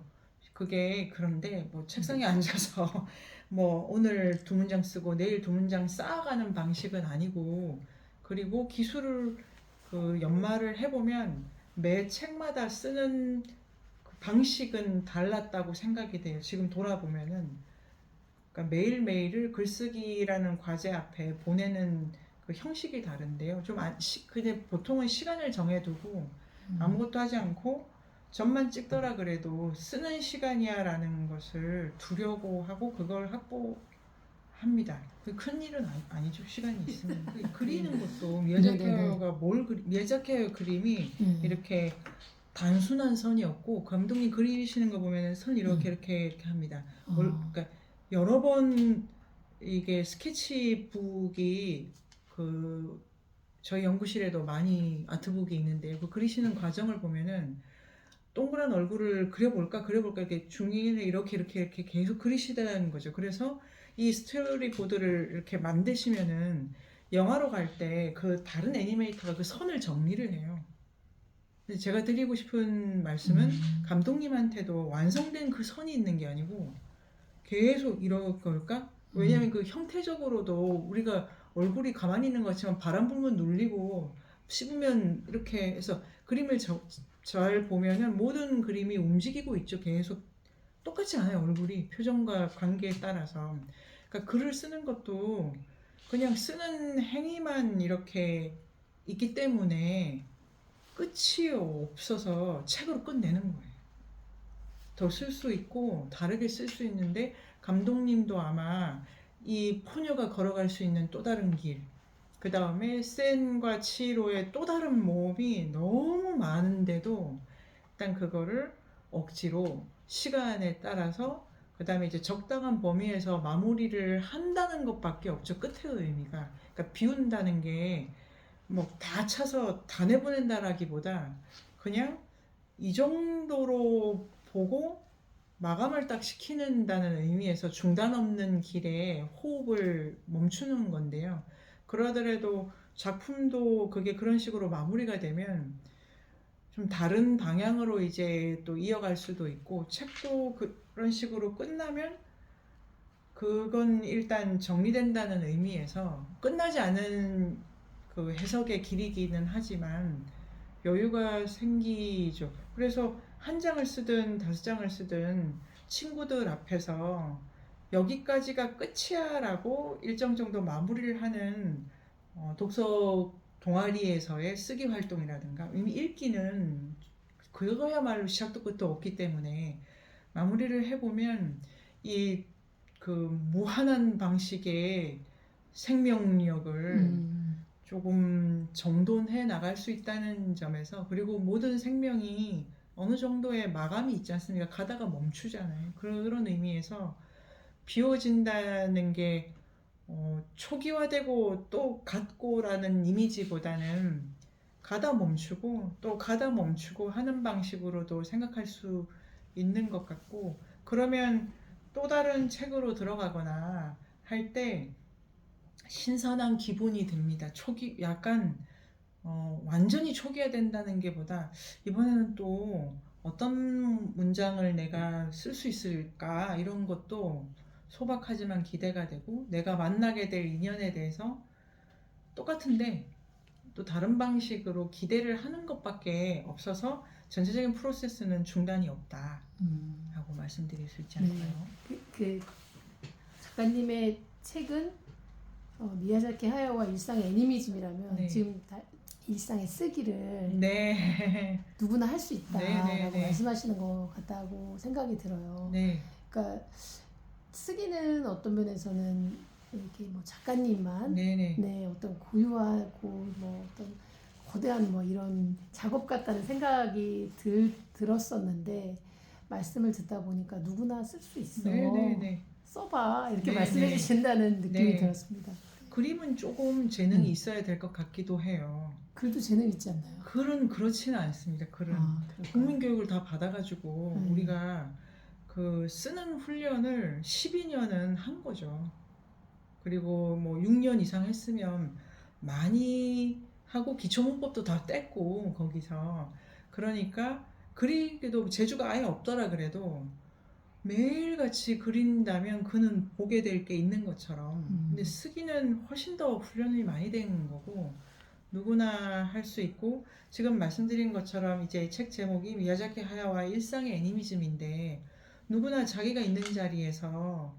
그게 그런데 뭐 책상에 앉아서 뭐 오늘 2문장 쓰고 내일 2문장 쌓아가는 방식은 아니고 그리고 기술을 연마를 해보면 매 책마다 쓰는 그 방식은 달랐다고 생각이 돼요. 지금 돌아보면은 그러니까 매일매일을 글쓰기라는 과제 앞에 보내는 그 형식이 다른데요. 근데 보통은 시간을 정해두고 아무것도 하지 않고 점만 찍더라 그래도 쓰는 시간이야 라는 것을 두려고 하고 그걸 확보합니다. 큰 일은 아니죠. 시간이 있으면. 그리는 것도 미야자키 그림이 이렇게 단순한 선이 없고 감독님 그리시는 거 보면 선 이렇게 합니다. 그러니까 여러 번 이게 스케치북이 저희 연구실에도 많이 아트북이 있는데 그 그리시는 과정을 보면은 동그란 얼굴을 그려볼까 이렇게 중간에 이렇게 계속 그리시다는 거죠. 그래서 이 스토리보드를 이렇게 만드시면은 영화로 갈 때 그 다른 애니메이터가 그 선을 정리를 해요. 근데 제가 드리고 싶은 말씀은 감독님한테도 완성된 그 선이 있는 게 아니고 계속 이럴 걸까? 왜냐면 그 형태적으로도 우리가 얼굴이 가만히 있는 것 같지만 바람 불면 눌리고 씹으면 이렇게 해서 그림을 잘 보면은 모든 그림이 움직이고 있죠. 계속 똑같지 않아요. 얼굴이 표정과 관계에 따라서. 그러니까 글을 쓰는 것도 그냥 쓰는 행위만 이렇게 있기 때문에 끝이 없어서 책으로 끝내는 거예요. 더 쓸 수 있고 다르게 쓸 수 있는데 감독님도 아마 이 포녀가 걸어갈 수 있는 또 다른 길, 그 다음에 센과 치히로의 또 다른 모험이 너무 많은데도 일단 그거를 억지로 시간에 따라서 그 다음에 이제 적당한 범위에서 마무리를 한다는 것밖에 없죠. 끝의 의미가. 그러니까 비운다는 게 뭐 다 차서 다 내보낸다라기보다 그냥 이 정도로 보고 마감을 딱 시키는다는 의미에서 중단 없는 길에 호흡을 멈추는 건데요. 그러더라도 작품도 그게 그런 식으로 마무리가 되면 좀 다른 방향으로 이제 또 이어갈 수도 있고, 책도 그런 식으로 끝나면 그건 일단 정리된다는 의미에서 끝나지 않은 그 해석의 길이기는 하지만 여유가 생기죠. 그래서 한 장을 쓰든 5장을 쓰든 친구들 앞에서 여기까지가 끝이야 라고 일정 정도 마무리를 하는 독서 동아리에서의 쓰기 활동이라든가 이미 읽기는 그거야말로 시작도 끝도 없기 때문에 마무리를 해보면 이 그 무한한 방식의 생명력을 조금 정돈해 나갈 수 있다는 점에서, 그리고 모든 생명이 어느 정도의 마감이 있지 않습니까? 가다가 멈추잖아요. 그런 의미에서 비워진다는 게 초기화되고 또 같고라는 이미지보다는 가다 멈추고 또 가다 멈추고 하는 방식으로도 생각할 수 있는 것 같고, 그러면 또 다른 책으로 들어가거나 할 때 신선한 기분이 듭니다. 약간 완전히 초기화된다는 게 보다 이번에는 또 어떤 문장을 내가 쓸 수 있을까 이런 것도 소박하지만 기대가 되고, 내가 만나게 될 인연에 대해서 똑같은데 또 다른 방식으로 기대를 하는 것밖에 없어서 전체적인 프로세스는 중단이 없다라고 말씀드릴 수 있지 않을까요? 그 작가님의 책은 미야자키 하야오와 일상의 애니미즘이라면 네. 지금 일상의 쓰기를 네. 누구나 할 수 있다라고 네. 말씀하시는 것 같다고 생각이 들어요. 네. 그러니까 쓰기는 어떤 면에서는 이렇게 뭐 작가님만 네네. 어떤 고유하고 뭐 어떤 거대한 뭐 이런 작업 같다는 생각이 들었었는데, 말씀을 듣다 보니까 누구나 쓸 수 있어. 네네네. 써봐 이렇게 네네. 말씀해 주신다는 느낌이 네. 들었습니다. 그림은 조금 재능이 있어야 될 것 같기도 해요. 글도 재능 있지 않나요? 글은 그렇지는 않습니다. 글은 그럴까요? 국민교육을 다 받아가지고 네. 우리가 그 쓰는 훈련을 12년은 한 거죠. 그리고 뭐 6년 이상 했으면 많이 하고 기초문법도 다 뗐고 거기서, 그러니까 그리기도 재주가 아예 없더라 그래도 매일같이 그린다면 그는 보게 될 게 있는 것처럼, 근데 쓰기는 훨씬 더 훈련이 많이 된 거고 누구나 할 수 있고, 지금 말씀드린 것처럼 이제 책 제목이 미야자키 하야오의 일상의 애니미즘인데 누구나 자기가 있는 자리에서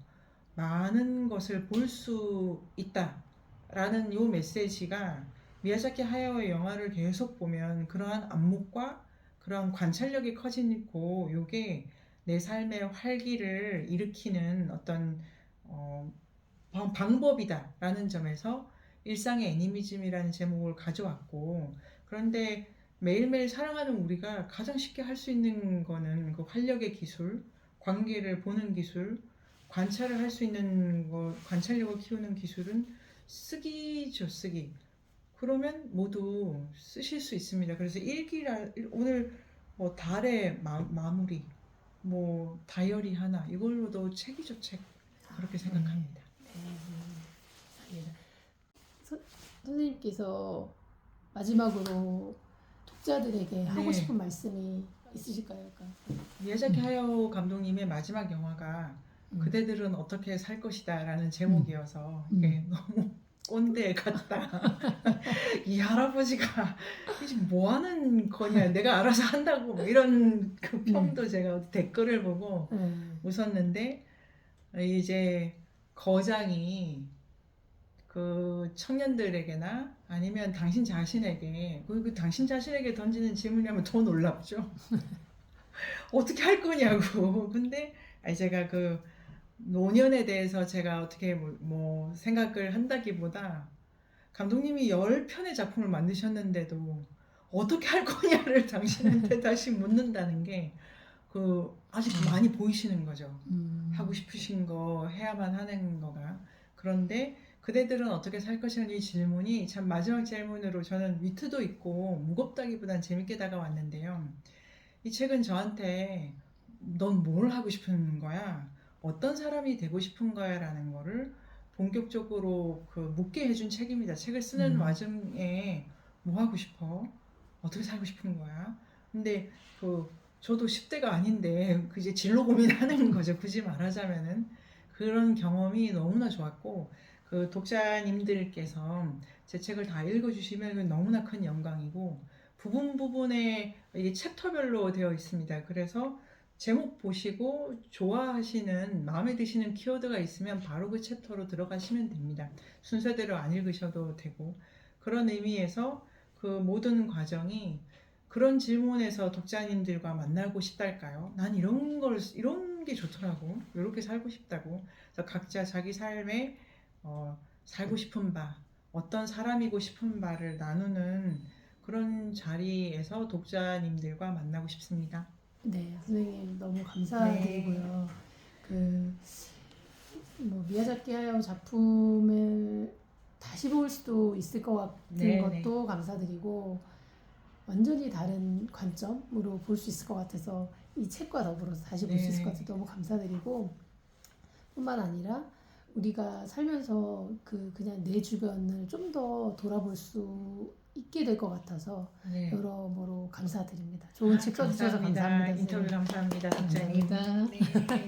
많은 것을 볼 수 있다라는 이 메시지가, 미야자키 하야오의 영화를 계속 보면 그러한 안목과 그러한 관찰력이 커지고 요게 내 삶의 활기를 일으키는 어떤 방법이다라는 점에서 일상의 애니미즘이라는 제목을 가져왔고, 그런데 매일매일 살아가는 우리가 가장 쉽게 할 수 있는 거는 그 활력의 기술, 관계를 보는 기술, 관찰을 할 수 있는 거, 관찰력을 키우는 기술은 쓰기죠, 쓰기. 그러면 모두 쓰실 수 있습니다. 그래서 오늘 뭐 달의 마무리, 뭐 다이어리 하나 이걸로도 책이죠 책. 그렇게 생각합니다. 아닙니다. 선생님께서 마지막으로 독자들에게 하고 네. 싶은 말씀이 있으실까요? 미야자키 하야오 감독님의 마지막 영화가 그대들은 어떻게 살 것이다라는 제목이어서 이게 너무 꼰대 같다. 이 할아버지가 이게 뭐 하는 거냐, 내가 알아서 한다고 뭐 이런 그 평도 제가 댓글을 보고 웃었는데, 이제 거장이 그 청년들에게나 아니면 당신 자신에게 그 당신 자신에게 던지는 질문이라면 더 놀랍죠. 어떻게 할 거냐고. 근데 제가 그 노년에 대해서 제가 어떻게 뭐 생각을 한다기보다 감독님이 10편의 작품을 만드셨는데도 어떻게 할 거냐를 당신한테 다시 묻는다는 게 그 아직 많이 보이시는 거죠. 하고 싶으신 거 해야만 하는 거가. 그런데 그대들은 어떻게 살 것이라는 이 질문이 참 마지막 질문으로 저는 위트도 있고 무겁다기보단 재밌게 다가왔는데요. 이 책은 저한테 넌 뭘 하고 싶은 거야? 어떤 사람이 되고 싶은 거야? 라는 거를 본격적으로 그 묻게 해준 책입니다. 책을 쓰는 와중에 뭐 하고 싶어? 어떻게 살고 싶은 거야? 근데 저도 10대가 아닌데 이제 진로 고민하는 거죠. 굳이 말하자면은. 그런 경험이 너무나 좋았고, 그 독자님들께서 제 책을 다 읽어주시면 너무나 큰 영광이고, 부분에 이게 챕터별로 되어 있습니다. 그래서 제목 보시고 좋아하시는, 마음에 드시는 키워드가 있으면 바로 그 챕터로 들어가시면 됩니다. 순서대로 안 읽으셔도 되고, 그런 의미에서 그 모든 과정이 그런 질문에서 독자님들과 만나고 싶달까요? 난 이런 게 좋더라고. 이렇게 살고 싶다고. 그래서 각자 자기 삶에 살고 싶은 바, 어떤 사람이고 싶은 바를 나누는 그런 자리에서 독자님들과 만나고 싶습니다. 네, 선생님 너무 감사드리고요. 미야자키 하야오 작품을 다시 볼 수도 있을 것 같은 것도 감사드리고, 완전히 다른 관점으로 볼 수 있을 것 같아서 이 책과 더불어서 다시 볼 수 있을 것 같아서 너무 감사드리고, 뿐만 아니라 우리가 살면서 그냥 내 주변을 좀 더 돌아볼 수 있게 될 것 같아서 여러모로 감사드립니다. 좋은 책 써주셔서 감사합니다. 인터뷰 감사합니다, 독자님. 감사합니다. 네.